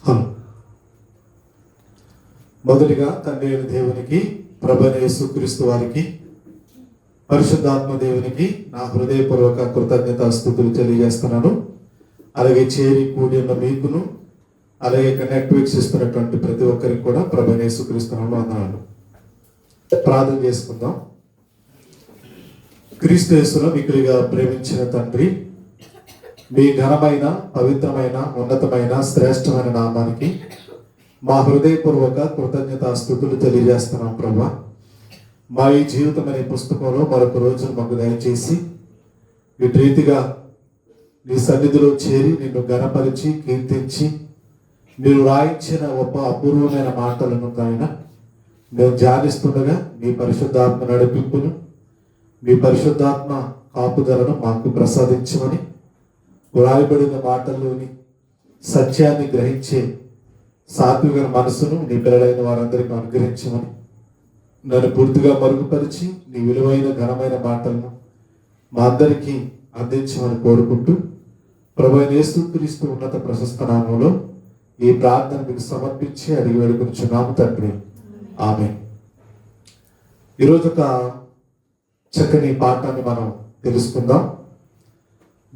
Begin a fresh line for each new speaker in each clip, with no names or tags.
Hello. మొదటిగా తండ్రి అయిన దేవునికి, ప్రభువైన యేసుక్రీస్తు వారికి, పరిశుద్ధాత్మ దేవునికి నా హృదయపూర్వక కృతజ్ఞతాస్తుతులు తెలియజేస్తున్నాను. అలాగే చేరి కూడి ఉన్న మీకును, అలాగే కనెక్ట్ వీక్షిస్తున్నటువంటి ప్రతి ఒక్కరికి కూడా ప్రభువైన యేసుక్రీస్తు నామములో వందనాలు. ప్రార్థన చేసుకుందాం. క్రీస్తు యేసులో మిక్కిలిగా ప్రేమించిన తండ్రి, మీ ఘనమైన, పవిత్రమైన, ఉన్నతమైన, శ్రేష్టమైన నామానికి మా హృదయపూర్వక కృతజ్ఞతాస్తుతులు తెలియజేస్తున్నాం. ప్రభా, మా ఈ జీవితం అనే పుస్తకంలో మరొక రోజు మాకు దయచేసి ఇటు రీతిగా నీ సన్నిధిలో చేరి నిన్ను ఘనపరిచి కీర్తించి మీరు రాయించిన ఒక అపూర్వమైన మాటలను ఆయన మేము ధ్యానిస్తుండగా మీ పరిశుద్ధాత్మ నడిపింపును, మీ పరిశుద్ధాత్మ కాపుదలను మాకు ప్రసాదించమని, వ్రాయబడిన మాటల్లోని సత్యాన్ని గ్రహించే సాత్విక మనసును నీ పిల్లలైన వారందరికీ అనుగ్రహించమని, నన్ను పూర్తిగా మరుగుపరిచి నీ విలువైన ఘనమైన మాటలను మా అందరికీ అందించమని కోరుకుంటూ, ప్రభువైన యేసుక్రీస్తు ఉన్నత ప్రశస్త నామములో ఈ ప్రార్థన మీకు సమర్పించి అడిగి వేడుకొనుచున్నాము తండ్రి. ఆమేన్. ఈరోజు ఒక చక్కని పాఠాన్ని మనం తెలుసుకుందాం.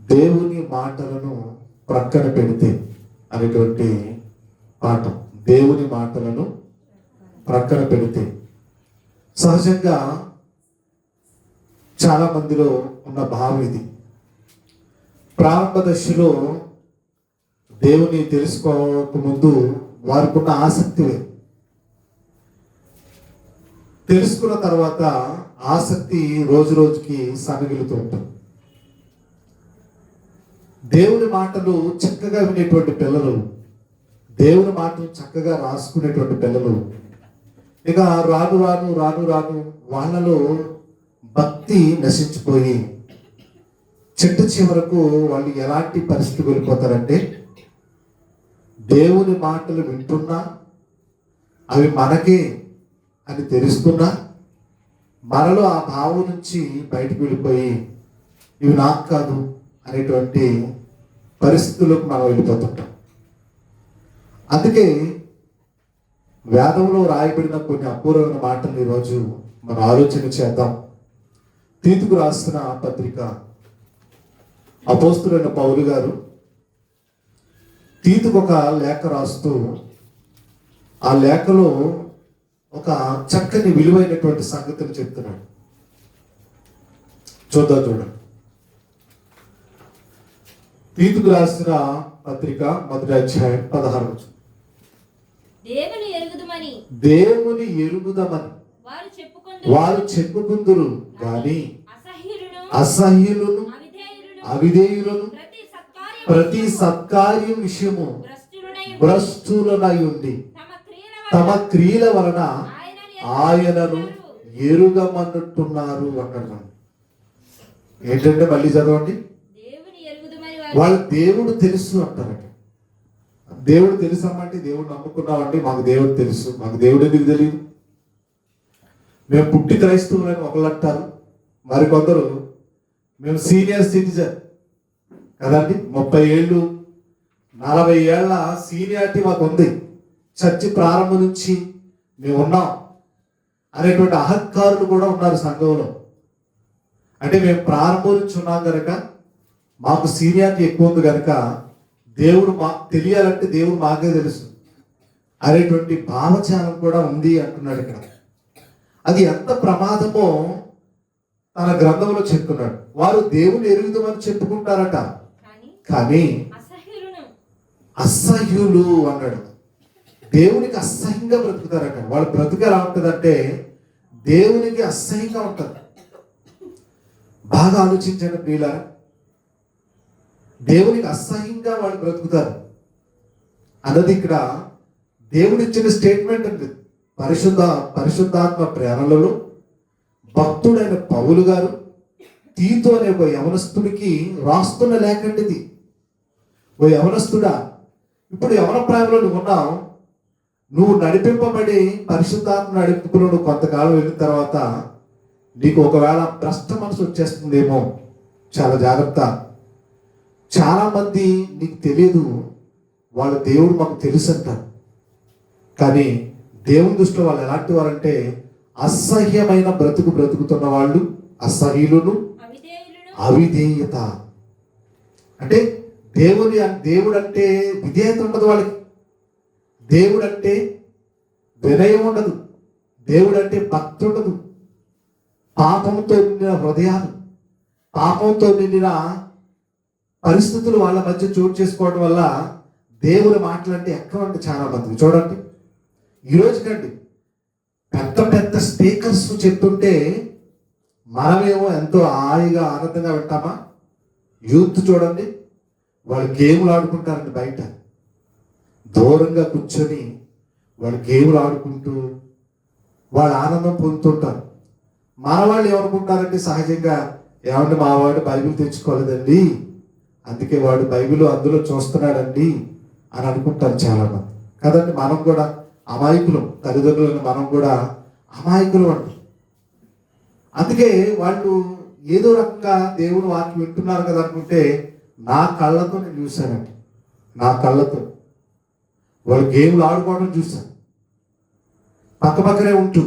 దేవుని మాటలను ప్రక్కన పెడితే అనేటువంటి పాఠం. దేవుని మాటలను ప్రక్కన పెడితే. సహజంగా చాలా మందిలో ఉన్న భావం ఇది. ప్రారంభ దశలో దేవుని తెలుసుకోక ముందు వారికి ఉన్న ఆసక్తి లేదు. తెలుసుకున్న తర్వాత ఆసక్తి రోజు రోజుకి సన్నగిలుతూ ఉంటుంది. దేవుని మాటలు చక్కగా వినేటువంటి పిల్లలు, దేవుని మాటలు చక్కగా రాసుకునేటువంటి పిల్లలు, ఇక రాను రాను రాను రాను వాళ్ళలో భక్తి నశించిపోయి చెట్టు చివరకు వాళ్ళు ఎలాంటి పరిస్థితి వెళ్ళిపోతారంటే, దేవుని మాటలు వింటున్నా అవి మనకే అని తెలుస్తున్నా మనలో ఆ భావం నుంచి బయటకు వెళ్ళిపోయి ఇవి నాకు కాదు అనేటువంటి పరిస్థితులకు మనం వెళ్ళిపోతుంటాం. అందుకే వేదంలో రాయబడిన కొన్ని అపూర్వమైన మాటలు ఈరోజు మనం ఆలోచన చేద్దాం. తీతుకు రాసిన పత్రిక అపోస్తులైన పౌలు గారు తీతుకు ఒక లేఖ రాస్తూ ఆ లేఖలో ఒక చక్కని విలువైనటువంటి సంగతిని చెప్తున్నాడు. చూడండి. తీతుకు రాసిన పత్రిక మొదటి అధ్యాయం 16. దేవుని ఎరుగుదమని వారు చెప్పుకుందురు గాని అసహ్యులను అవిధేయులను ప్రతి సత్కార్యం విషయము భ్రష్టులనై ఉండి తమ క్రియల వలన ఆయనను ఎరుగమన్నట్టున్నారు అన్నాడు. ఏంటంటే మళ్ళీ చదవండి. వాళ్ళ దేవుడు తెలుసు అంటారట. దేవుడు తెలుసు అమ్మంటే దేవుడు నమ్ముకున్నామంటే మాకు దేవుడు తెలుసు. మాకు దేవుడు ఎందుకు తెలియదు? మేము పుట్టి క్రైస్తవులని ఒకళ్ళు అంటారు, మరికొందరు మేము సీనియర్ సిటిజన్ కదండి, 30 ఏళ్ళు 40 ఏళ్ళ సీనియారిటీ మాకు ఉంది, చర్చి ప్రారంభం నుంచి మేము ఉన్నాం అనేటువంటి అహంకారులు కూడా ఉన్నారు సంఘంలో. అంటే మేము ప్రారంభం నుంచి ఉన్నాం కనుక మాకు సీనియారిటీ ఎక్కువ ఉంది కనుక దేవుడు తెలియాలంటే దేవుడు మాకే తెలుసు అనేటువంటి భావజాలం కూడా ఉంది అంటున్నాడు ఇక్కడ. అది ఎంత ప్రమాదమో తన గ్రంథంలో చెప్తున్నాడు. వారు దేవుని ఎరుగుదమని చెప్పుకుంటారట, కానీ అసహ్యులు అన్నాడు. దేవునికి అసహ్యంగా బ్రతుకుతారట. వాళ్ళు బ్రతుకు ఎలా ఉంటుందంటే దేవునికి అసహ్యంగా ఉంటుంది. బాగా ఆలోచించండి ప్రియులారా, దేవునికి అసహ్యంగా వాళ్ళు బ్రతుకుతారు అన్నది ఇక్కడ దేవుడు ఇచ్చిన స్టేట్మెంట్ అండి. పరిశుద్ధాత్మ ప్రేరణలో భక్తుడైన పౌలు గారు తీతు అనే ఒక యవనస్తుడికి రాస్తున్న లేఖండి ఇది. ఓ యవనస్తుడా, ఇప్పుడు యవన ప్రాయంలో నువ్వు ఉన్నావు. నువ్వు నడిపింపబడి పరిశుద్ధాత్మ నడిపింపులో నువ్వు కొంతకాలం వెళ్ళిన తర్వాత నీకు ఒకవేళ భ్రష్ట మనసు వచ్చేస్తుందేమో. చాలా జాగ్రత్త. చాలా మంది నీకు తెలియదు, వాళ్ళ దేవుడు మాకు తెలుసు అంటారు. కానీ దేవుని దృష్టిలో వాళ్ళు ఎలాంటి వారంటే అసహ్యమైన బ్రతుకు బ్రతుకుతున్న వాళ్ళు, అసహ్యులను, అవిధేయత. అంటే దేవుడు అంటే విధేయత ఉండదు వాళ్ళకి, దేవుడు అంటే వినయం ఉండదు, దేవుడు అంటే భక్తి ఉండదు. పాపంతో నిండిన హృదయాలు, పాపంతో నిండిన పరిస్థితులు వాళ్ళ మధ్య చోటు చేసుకోవడం వల్ల దేవుని మాటలంటే ఎక్కడ అంటే చాలా మంది చూడండి. ఈరోజు కండి పెద్ద పెద్ద స్పీకర్స్ చెప్తుంటే మనమేమో ఎంతో హాయిగా ఆనందంగా వింటామా? యూత్ చూడండి, వాళ్ళు గేమ్లు ఆడుకుంటారండి, బయట దూరంగా కూర్చొని వాళ్ళు గేమ్లు ఆడుకుంటూ వాళ్ళు ఆనందం పొందుతుంటారు. మన వాళ్ళు ఏమనుకుంటారంటే సహజంగా, ఏమంటే మా వాడు బైబిల్ తెచ్చుకోలేదండి, అందుకే వాడు బైబిల్ అందులో చూస్తున్నాడండి అని అనుకుంటారు చాలామంది కదండి. మనం కూడా అమాయకులు, తల్లిదండ్రులను మనం కూడా అమాయకులు అండి. అందుకే వాళ్ళు ఏదో రకంగా దేవుడు వాక్యం వింటున్నారు కదా అనుకుంటే, నా కళ్ళతో నేను చూశానండి, నా కళ్ళతో వాళ్ళు గేమ్లు ఆడుకోవడం చూశాను. పక్క పక్కనే ఉంటూ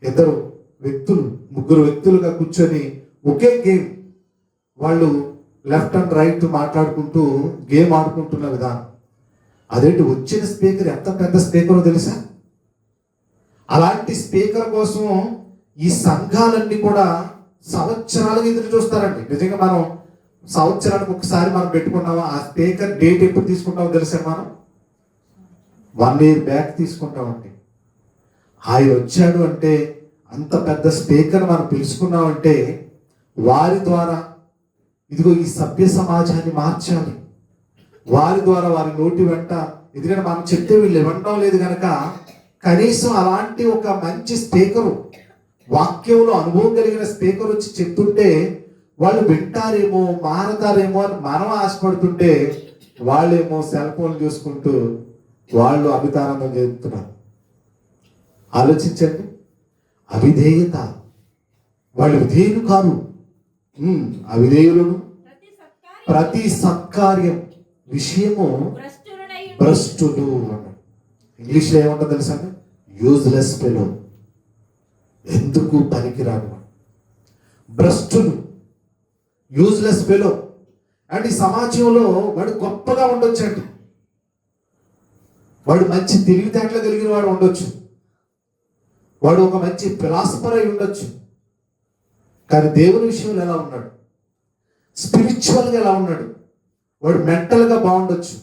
ఇద్దరు వ్యక్తులు, ముగ్గురు వ్యక్తులుగా కూర్చొని ఒకే గేమ్ వాళ్ళు లెఫ్ట్ అండ్ రైట్ మాట్లాడుకుంటూ గేమ్ ఆడుకుంటున్న విధానం. అదేంటి, వచ్చిన స్పీకర్ ఎంత పెద్ద స్పీకరో తెలుసా? అలాంటి స్పీకర్ కోసం ఈ సంఘాలన్నీ కూడా సంవత్సరాలుగా ఎదురు చూస్తారండి. నిజంగా మనం సంవత్సరానికి ఒకసారి మనం పెట్టుకున్నామా? ఆ స్పీకర్ డేట్ ఎప్పుడు తీసుకుంటామో తెలుసా? మనం 1 year బ్యాక్ తీసుకుంటామండి. ఆయన వచ్చాడు అంటే, అంత పెద్ద స్పీకర్ మనం పిలుచుకున్నామంటే వారి ద్వారా ఇదిగో ఈ సభ్య సమాజాన్ని మార్చాలి, వారి ద్వారా వారి నోటి వెంట, ఎందుకంటే మనం చెప్తే వీళ్ళు ఇవ్వడం లేదు కనుక కనీసం అలాంటి ఒక మంచి స్పీకరు, వాక్యంలో అనుభవం కలిగిన స్పీకర్ వచ్చి చెప్తుంటే వాళ్ళు వింటారేమో, మారతారేమో అని మనం ఆశపడుతుంటే వాళ్ళేమో సెల్ ఫోన్ చూసుకుంటూ వాళ్ళు అమితానందం చెప్తున్నారు. ఆలోచించండి, అవిధేయత. వాళ్ళు విధేయులు కాదు, అవిధేయులను ప్రతి సత్కార్యం విషయము భ్రష్టులు. ఇంగ్లీష్లో ఏమంటో తెలుసా? యూజ్లెస్ ఫెలో, ఎందుకు పనికిరాను భ్రష్టులు, యూజ్లెస్ ఫెలో. అండ్ ఈ సమాజంలో వాడు గొప్పగా ఉండొచ్చండి, వాడు మంచి తెలివితేటలు కలిగిన వాడు ఉండొచ్చు, వాడు ఒక మంచి ఫిలాసఫర్ అయి ఉండొచ్చు, కానీ దేవుని విషయంలో ఎలా ఉన్నాడు? స్పిరిచువల్గా ఎలా ఉన్నాడు? వాడు మెంటల్గా బాగుండొచ్చు,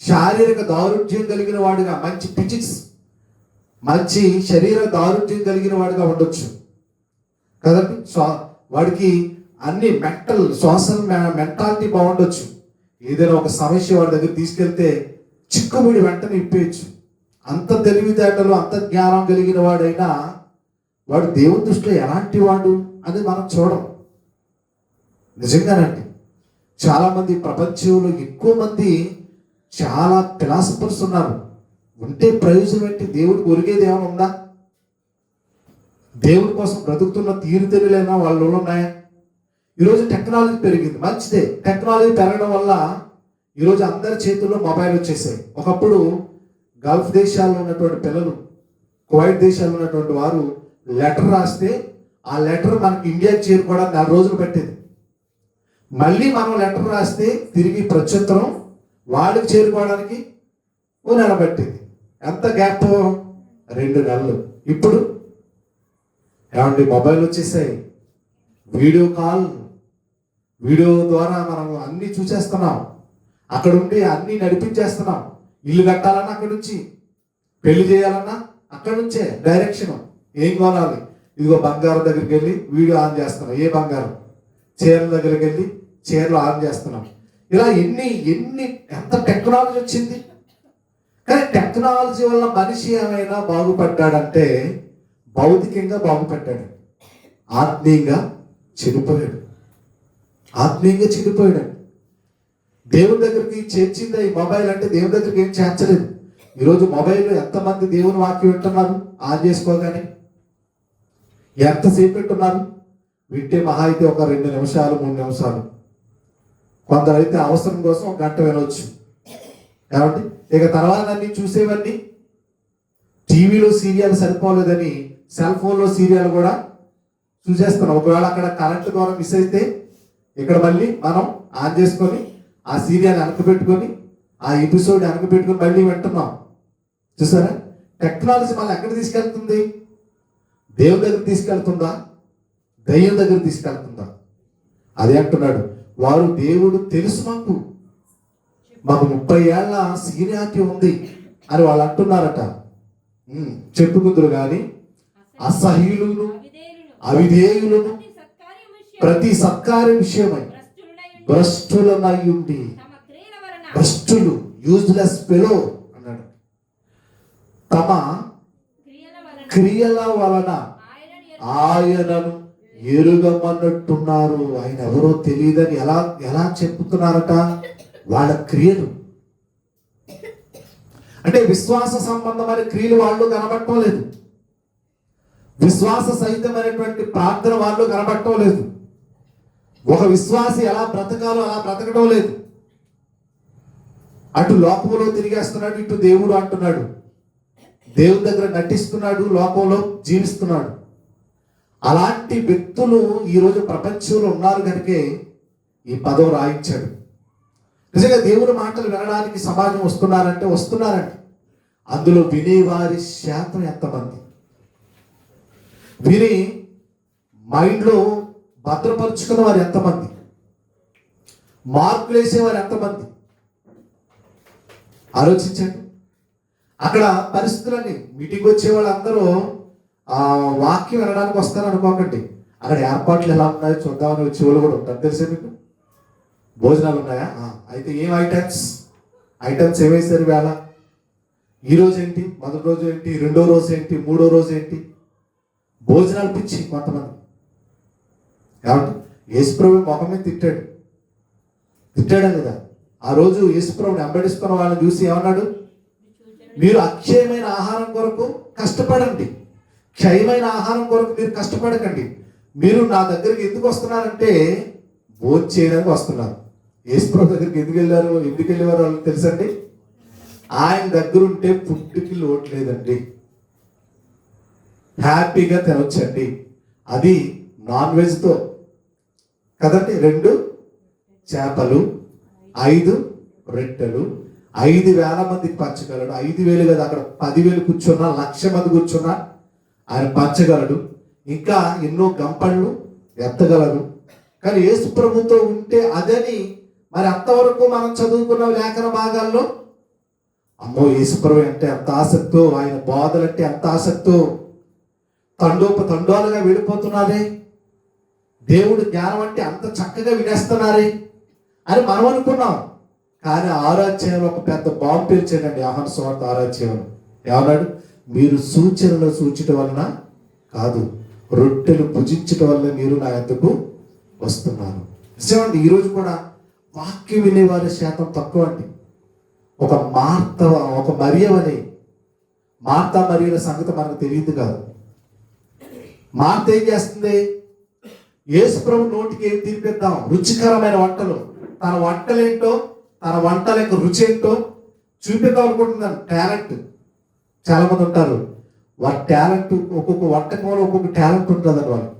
శారీరక దారుఢ్యం కలిగిన వాడుగా, మంచి ఫిజిక్స్, మంచి శరీర దారుఢ్యం కలిగిన వాడుగా ఉండొచ్చు కదండి. వాడికి అన్ని సోషల్ మెంటాలిటీ బాగుండొచ్చు. ఏదైనా ఒక సమస్య వాడి దగ్గర తీసుకెళ్తే చిక్కుముడి వెంటనే ఇప్పేయచ్చు. అంత తెలివితేటలు, అంత జ్ఞానం కలిగిన వాడైనా వాడు దేవుని దృష్టిలో ఎలాంటి వాడు అని మనం చూడం. నిజంగానండి, చాలామంది ప్రపంచంలో ఎక్కువ మంది చాలా ఫిలాసఫర్స్ ఉన్నారు. ఉంటే ప్రయోజనం ఏంటి? దేవుడికి ఒరిగేది ఏమైనా ఉందా? దేవుడి కోసం బ్రతుకుతున్న తీరుతెన్నులైనా వాళ్ళు ఉన్నాయా? ఈరోజు టెక్నాలజీ పెరిగింది, మంచిదే. టెక్నాలజీ పెరగడం వల్ల ఈరోజు అందరి చేతుల్లో మొబైల్ వచ్చేసాయి. ఒకప్పుడు గల్ఫ్ దేశాల్లో ఉన్నటువంటి పిల్లలు, కువైట్ దేశాల్లో ఉన్నటువంటి వారు లెటర్ రాస్తే ఆ లెటర్ మనకి ఇండియాకి చేరుకోవడానికి 4 రోజులు పట్టేది. మళ్ళీ మనం లెటర్ రాస్తే తిరిగి ప్రత్యుత్తరం వాళ్ళకి చేరుకోవడానికి 1 నెల పట్టేది. ఎంత గ్యాప్? 2 నెలలు. ఇప్పుడు ఏమండి, మొబైల్ వచ్చేసాయి, వీడియో ద్వారా మనం అన్నీ చూసేస్తున్నాం, అక్కడ ఉండి అన్నీ నడిపించేస్తున్నాం. ఇల్లు కట్టాలన్నా అక్కడి నుంచి, పెళ్లి చేయాలన్నా అక్కడి నుంచే డైరెక్షన్. ఏం కొనాలి? ఇదిగో బంగారం దగ్గరికి వెళ్ళి వీడియో ఆన్ చేస్తున్నాం. ఏ బంగారం? చీరల దగ్గరికి వెళ్ళి చీరలు ఆన్ చేస్తున్నాం. ఇలా ఎంత టెక్నాలజీ వచ్చింది. కానీ టెక్నాలజీ వల్ల మనిషి ఏమైనా బాగుపడ్డాడంటే భౌతికంగా బాగుపడ్డాడు, ఆత్మీయంగా చెడిపోయాడు. దేవుని దగ్గరికి చేర్చిందా ఈ మొబైల్ అంటే? దేవుని దగ్గరికి ఏం చేర్చలేదు. ఈరోజు మొబైల్లో ఎంతమంది దేవుని వాక్యం వింటున్నారు? ఆన్ చేసుకోగానే ఎంతసేపు వింటున్నారు? వింటే మహా అయితే ఒక 2 నిమిషాలు 3 నిమిషాలు. కొందరైతే అవసరం కోసం 1 గంట వినొచ్చు. కాబట్టి ఇక తర్వాత అన్ని చూసేవన్నీ టీవీలో సీరియల్ సరిపోలేదని సెల్ ఫోన్లో సీరియల్ కూడా చూసేస్తున్నాం. ఒకవేళ అక్కడ కరెంట్ ద్వారా మిస్ అయితే ఇక్కడ మళ్ళీ మనం ఆన్ చేసుకొని ఆ సీరియల్ వెనకబెట్టుకొని ఆ ఎపిసోడ్ వెనకబెట్టుకొని మళ్ళీ వింటున్నాం. చూసారా? టెక్నాలజీ మళ్ళీ ఎక్కడ తీసుకెళ్తుంది? దేవుని దగ్గర తీసుకెళ్తుందా? దయ్యం దగ్గర తీసుకెళ్తుందా? అదే అంటున్నాడు, వారు దేవుడు తెలుసు మాకు 30 ఏళ్ల సీనియారిటీ ఉంది అని వాళ్ళు అంటున్నారట. చెప్పుకుందరు కానీ అసహ్యులను అవిధేయులను ప్రతి సత్కార్య విషయమై భ్రష్టులనై ఉండి, భ్రష్టులు యూజ్లెస్ ఫెలో అన్నాడు, తమ క్రియల వలన ఆయనను ఎరుగమన్నట్టున్నారు. ఆయన ఎవరో తెలియదని ఎలా చెప్పుతున్నారట? వాళ్ళ క్రియలు అంటే విశ్వాస సంబంధమైన క్రియలు వాళ్ళు కనబడటం లేదు. విశ్వాస సహితమైనటువంటి ప్రార్థన వాళ్ళు కనబడటం లేదు. ఒక విశ్వాసి ఎలా బ్రతకాలో అలా బ్రతకడం లేదు. అటు లోకంలో తిరిగేస్తున్నాడు, ఇటు దేవుడు అంటున్నాడు. దేవుని దగ్గర నటిస్తున్నాడు, లోకంలో జీవిస్తున్నాడు. అలాంటి వ్యక్తులు ఈరోజు ప్రపంచంలో ఉన్నారు కనుకే ఈ పదవి రాయించాడు. నిజంగా దేవుని మాటలు వినడానికి సమాజం వస్తున్నారంటే అందులో వినేవారి శాతం ఎంతమంది? విని మైండ్లో భద్రపరుచుకున్న వారు ఎంతమంది? మార్కులు వేసేవారు ఎంతమంది? ఆలోచించండి. అక్కడ పరిస్థితులన్నీ మీటింగ్ వచ్చే వాళ్ళందరూ వాక్యం వినడానికి వస్తారు అనుకోకండి. అక్కడ ఏర్పాట్లు ఎలా ఉన్నాయో చూద్దామని వచ్చే వాళ్ళు కూడా ఉంటారు. తెలిసే మీకు? భోజనాలు ఉన్నాయా? అయితే ఏం ఐటమ్స్ ఏమేసారు వేళ? ఈరోజు ఏంటి, మొదటి రోజు ఏంటి, రెండో రోజు ఏంటి, మూడో రోజు ఏంటి? భోజనాలు పిచ్చి కొంతమంది. కాబట్టి యేసుప్రభు ముఖం మీద తిట్టాడా లేదా? ఆ రోజు యేసుప్రభుని వెంబడిస్తున్న వాళ్ళని చూసి ఏమన్నాడు? మీరు అక్షయమైన ఆహారం కొరకు కష్టపడండి, క్షయమైన ఆహారం కొరకు మీరు కష్టపడకండి. మీరు నా దగ్గరికి ఎందుకు వస్తున్నారంటే భోజనం చేయడానికి వస్తున్నారు. యేసుప్రభు దగ్గరికి ఎందుకు వెళ్ళేవారు వాళ్ళకి తెలుసండి? ఆయన దగ్గర ఉంటే ఫుడ్కి లోటు లేదండి, హ్యాపీగా తినొచ్చండి. అది నాన్ వెజ్తో కదండి. 2 చేపలు, 5 రొట్టెలు, 5,000 మందికి పంచగలడు. 5,000 కదా, అక్కడ 10,000 కూర్చున్నా, 1,00,000 మంది కూర్చున్నా ఆయన పంచగలడు. ఇంకా ఎన్నో గంపళ్ళు ఎత్తగలరు. కానీ యేసు ప్రభుతో ఉంటే అదని మరి అంతవరకు మనం చదువుకున్న లేఖన భాగాల్లో అమ్మో యేసుప్రభు అంటే ఎంత ఆసక్తో, ఆయన బోధలంటే ఎంత ఆసక్తో, తండోపతండాలుగా వెళ్ళిపోతున్నారే, దేవుడు జ్ఞానం అంటే అంత చక్కగా వినేస్తున్నారే అని మనం అనుకున్నాం. కానీ 6వ అధ్యాయంలో ఒక పెద్ద బాంబు పేర్చాడండి. యోహాను సువార్త 6వ అధ్యాయంలో ఏమన్నాడు? మీరు సూచనలు సూచటం వలన కాదు, రొట్టెలు భుజించటం వల్ల మీరు నా యొద్దకు వస్తున్నారు. నిజమండి, ఈరోజు కూడా వాక్యం వినేవారి శాతం తక్కువ అండి. ఒక మరియవని మార్తా మరియల సంగతి మనకు తెలియదు కాదు. మార్త ఏం చేస్తుంది? యేసు ప్రభు నోటికి ఏం తినిపిద్దాం, రుచికరమైన వంటలు, తన వంటలేంటో, తన వంటల యొక్క రుచి ఏంటో చూపిద్దాం అనుకుంటున్నాను. టాలెంట్ చాలా మంది ఉంటారు. వారి టాలెంట్ ఒక్కొక్క వంటకంలో ఒక్కొక్క టాలెంట్ ఉంటుంది అని వాళ్ళు.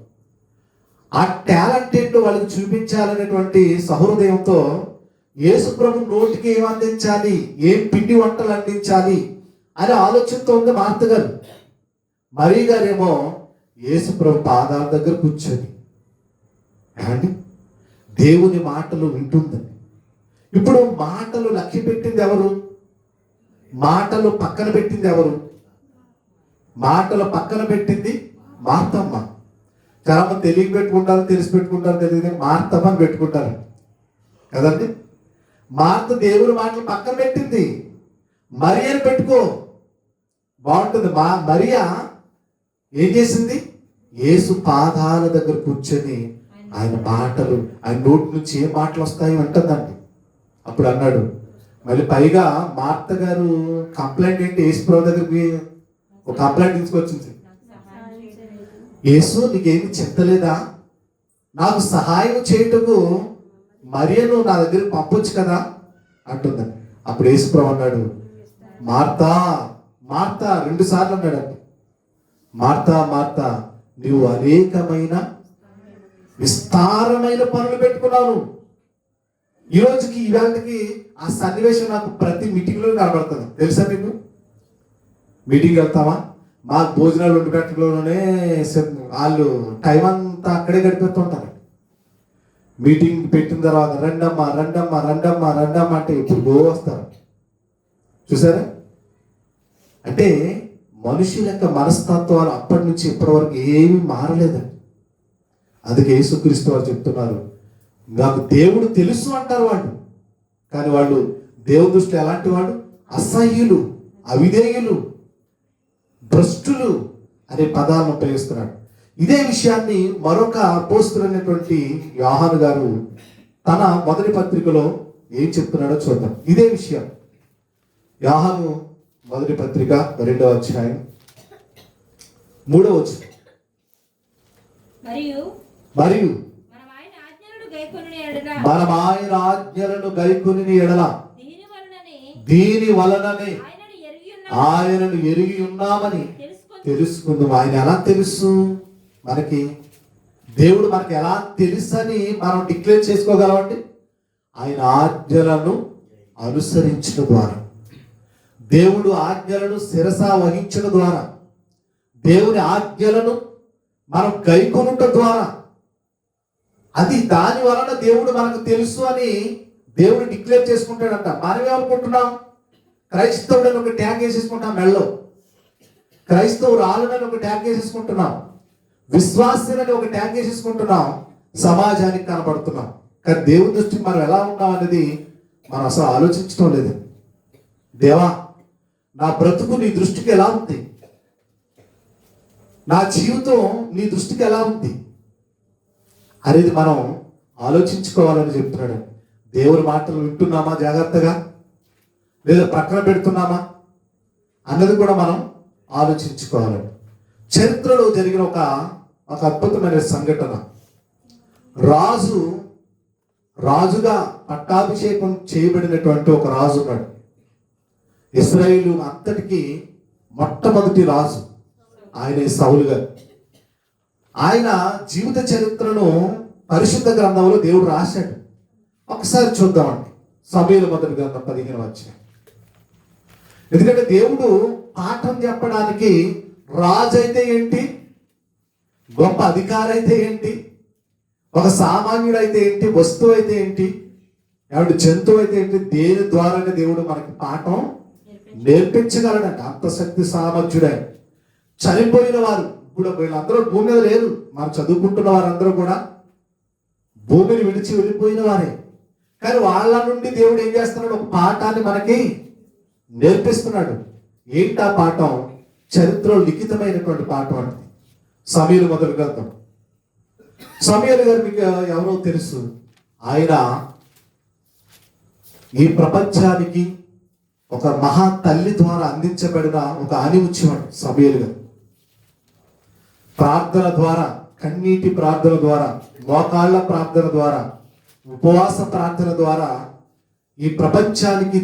ఆ టాలెంట్ ఏంటో వాళ్ళకి చూపించాలనేటువంటి సహృదయంతో యేసు ప్రభు నోటికి ఏం అందించాలి, ఏం పిండి వంటలు అందించాలి అనే ఆలోచనతో ఉంది మార్త గారు. మరియ గారేమో యేసు ప్రభు పాదాల దగ్గర కూర్చొని ఏమండి దేవుని మాటలు వింటుందండి. ఇప్పుడు మాటలు లక్ష్య పెట్టింది ఎవరు? మాటలు పక్కన పెట్టింది ఎవరు? మాటలు పక్కన పెట్టింది మార్తమ్మ. చాలా మంది తెలియ పెట్టుకుంటారు, తెలిసి పెట్టుకుంటారు, తెలియదు మార్తమ్మ అని పెట్టుకుంటారు కదండి. మార్త దేవుని మాటలు పక్కన పెట్టింది, మరియని పెట్టుకో బాగుంటుంది. మరియా ఏం చేసింది? యేసు పాదాల దగ్గర కూర్చొని ఆయన మాటలు, ఆయన నోటి నుంచి ఏ మాటలు వస్తాయి అంటుందండి. అప్పుడు అన్నాడు. మళ్ళీ పైగా మార్త గారు కంప్లైంట్ ఏంటి? యేసు ప్రభు దగ్గరికి ఒక కంప్లైంట్ తీసుకొచ్చింది. యేసు నీకేమి చింతలేదా? నాకు సహాయం చేయుటకు మరియను నా దగ్గరికి పంపొచ్చు కదా అంటుందండి. అప్పుడు యేసుప్రభు అన్నాడు, మార్తా మార్తా, 2 సార్లు అన్నాడు. మార్తా మార్తా, నువ్వు అనేకమైన విస్తారమైన పనులు పెట్టుకున్నావు. ఈ రోజుకి ఇవాళకి ఆ సన్నివేశం నాకు ప్రతి మీటింగ్లో కనబడుతుంది. తెలుసా మీకు? మీటింగ్ వెళ్తామా, మాకు భోజనాలు 2 గంటల్లోనే వాళ్ళు టైం అంతా అక్కడే గడిపెడుతుంటారు. మీటింగ్ పెట్టిన తర్వాత రండమ్మా రండమ్మా రండమ్మా రండమ్మా అంటే ఇప్పుడు వస్తారు. చూసారా? అంటే మనుషుల యొక్క మనస్తత్వాలు అప్పటి నుంచి ఇప్పటి వరకు ఏమీ మారలేదండి. అందుకే యేసుక్రీస్తు వారు చెప్తున్నారు, నాకు దేవుడు తెలుసు అంటారు వాళ్ళు, కానీ వాళ్ళు దేవుని దృష్టిలో ఎలాంటి వాడు? అసహ్యులు, అవిధేయులు, భ్రష్టులు అనే పదాలను ఉపయోగిస్తున్నాడు. ఇదే విషయాన్ని మరొక అపోస్తలుడైనటువంటి యోహాను గారు తన మొదటి పత్రికలో ఏం చెప్తున్నాడో చూద్దాం. ఇదే విషయం యోహాను మొదటి పత్రిక 2వ అధ్యాయం 3వ వచనం. మరియు మనం ఆయన ఆజ్ఞలను గైకొనిన ఎడల దీని వలననే ఆయనను ఎరిగి ఉన్నామని తెలుసుకుందాం. ఆయన ఎలా తెలుసు మనకి? దేవుడు మనకి ఎలా తెలుసని మనం డిక్లేర్ చేసుకోగలమండి? ఆయన ఆజ్ఞలను అనుసరించడం ద్వారా, దేవుడు ఆజ్ఞలను శిరస వహించడం ద్వారా, దేవుని ఆజ్ఞలను మనం గైకొనుట ద్వారా, అది దాని వలన దేవుడు మనకు తెలుసు అని దేవుడు డిక్లేర్ చేసుకుంటాడంట. మనం ఏమనుకుంటున్నాం? క్రైస్తవుడని ఒక ట్యాగ్ వేసేసుకుంటాం మెళ్ళలో, క్రైస్తవురాలునని ఒక ట్యాగ్ వేసేసుకుంటున్నాం, విశ్వాసులని ఒక ట్యాగ్ వేసేసుకుంటున్నాం, సమాజానికి కనపడుతున్నాం. కానీ దేవుని దృష్టికి మనం ఎలా ఉన్నాం అనేది మనం అసలు ఆలోచించడం లేదు. దేవా, నా బ్రతుకు నీ దృష్టికి ఎలా ఉంది? నా జీవితం నీ దృష్టికి ఎలా ఉంది అనేది మనం ఆలోచించుకోవాలని చెప్తున్నాడు. దేవుని మాటలు వింటున్నామా జాగ్రత్తగా, లేదా పక్కన పెడుతున్నామా అన్నది కూడా మనం ఆలోచించుకోవాలి. చరిత్రలో జరిగిన ఒక అద్భుతమైన సంఘటన. రాజుగా పట్టాభిషేకం చేయబడినటువంటి ఒక రాజు ఉన్నాడు. ఇశ్రాయేలు అంతటికి మొట్టమొదటి రాజు ఆయన సౌలు గారు. ఆయన జీవిత చరిత్రను పరిశుద్ధ గ్రంథంలో దేవుడు రాశాడు. ఒకసారి చూద్దామండి. సమూయేలు మొదటి గ్రంథం 15వ అధ్యాయం. ఎందుకంటే దేవుడు పాఠం చెప్పడానికి రాజు అయితే ఏంటి, గొప్ప అధికారి అయితే ఏంటి, ఒక సామాన్యుడు అయితే ఏంటి, వస్తువు అయితే ఏంటి, ఎవడు జంతువు అయితే ఏంటి, దేని ద్వారానే దేవుడు మనకి పాఠం నేర్పించగలడంట. అంత శక్తి సామర్థ్యుడే. చనిపోయిన వారు ఇప్పుడు వీళ్ళందరూ భూమి మీద లేరు. మనం చదువుకుంటున్న వారందరూ కూడా భూమిని విడిచి వెళ్ళిపోయిన వారే. కానీ వాళ్ళ నుండి దేవుడు ఏం చేస్తున్నాడు? ఒక పాఠాన్ని మనకి నేర్పిస్తున్నాడు. ఏంటి ఆ పాఠం? చరిత్రలో లిఖితమైనటువంటి పాఠం అంటే సమూయేలు మొదటి గ్రంథం. సమూయేలు గారు మీకు ఎవరో తెలుసు. ఆయన ఈ ప్రపంచానికి ఒక మహా తల్లి ద్వారా అందించబడిన ఒక ఆణిముత్యం సమూయేలు గారు. ప్రార్థన ద్వారా, కన్నీటి ప్రార్థన ద్వారా, మోకాళ్ళ ప్రార్థన ద్వారా, ఉపవాస ప్రార్థన ద్వారా ఈ ప్రపంచానికి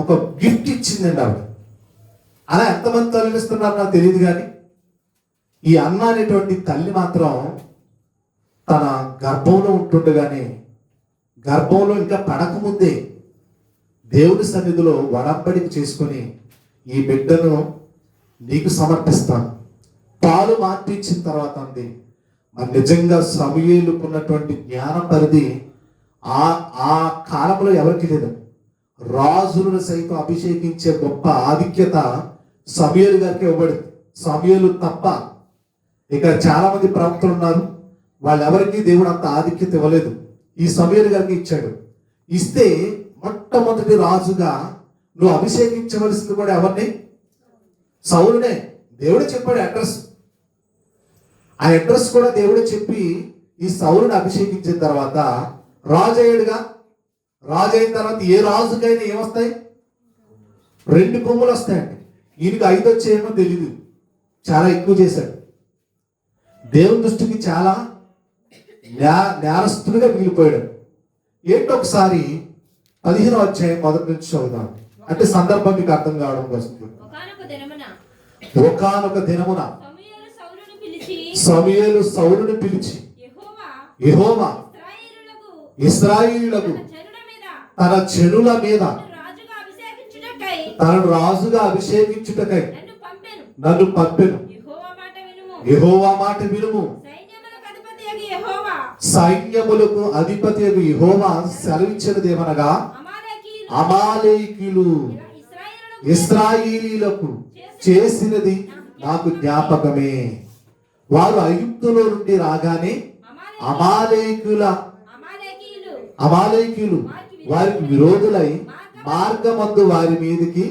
ఒక గిఫ్ట్ ఇచ్చిందండి ఆవిడ. అలా ఎంతమంది తల్లిని ఇస్తున్నారో నాకు తెలియదు, కానీ ఈ అన్న అనేటువంటి తల్లి మాత్రం తన గర్భంలో ఉంటుండగానే, గర్భంలో ఇంకా పడకముందే దేవుని సన్నిధిలో వడంబడిక చేసుకొని, ఈ బిడ్డను నీకు సమర్పిస్తాను. పాలు మార్పించిన తర్వాత అంది, మరి నిజంగా సమూయేలుకున్నటువంటి జ్ఞాన పరిధి ఆ కాలంలో ఎవరికి లేదు. రాజులను సైతం అభిషేకించే గొప్ప ఆధిక్యత సమూయేలు గారికి ఇవ్వబడింది. సమూయేలు తప్ప ఇక చాలా మంది ప్రవక్తలు ఉన్నారు, వాళ్ళెవరికి దేవుడు అంత ఆధిక్యత ఇవ్వలేదు. ఈ సమూయేలు గారికి ఇచ్చాడు. ఇస్తే మొట్టమొదటి రాజుగా నువ్వు అభిషేకించవలసింది కూడా ఎవరిని? సౌలునే. దేవుడే చెప్పాడు అడ్రస్. ఆ అడ్రస్ కూడా దేవుడే చెప్పి ఈ సౌలుని అభిషేకించిన తర్వాత రాజు అయ్యాడుగా. రాజు అయిన తర్వాత ఏ రాజుకైనా ఏమొస్తాయి? 2 కొమ్ములు వస్తాయండి. ఈయనకి 5 వచ్చేమో తెలియదు, చాలా ఎక్కువ చేశాడు. దేవుని దృష్టికి చాలా నేరస్తులుగా మిగిలిపోయాడు. ఏంటో ఒకసారి 15వ అధ్యాయం మొదటి నుంచి చదువుదాం. అంటే సందర్భం మీకు అర్థం కావడం కోసం. ఒకానొక దినమున సమూయేలు సౌలును పిలిచి యెహోవా ఇశ్రాయేలులకు తన జనుల మీద తనను రాజుగా అభిషేకించుటకై నన్ను పంపెను. యెహోవా మాట వినుము. సైన్యములకు అధిపతి యెహోవా సెలవిచ్చినదేమనగా, అమాలేకీయులు ఇశ్రాయేలీయులకు చేసినది నాకు జ్ఞాపకమే. వారు ఐగుప్తులో నుండి రాగానే అమాలేకీయులు వారికి విరోధులై మార్గమందు వారి మీదకి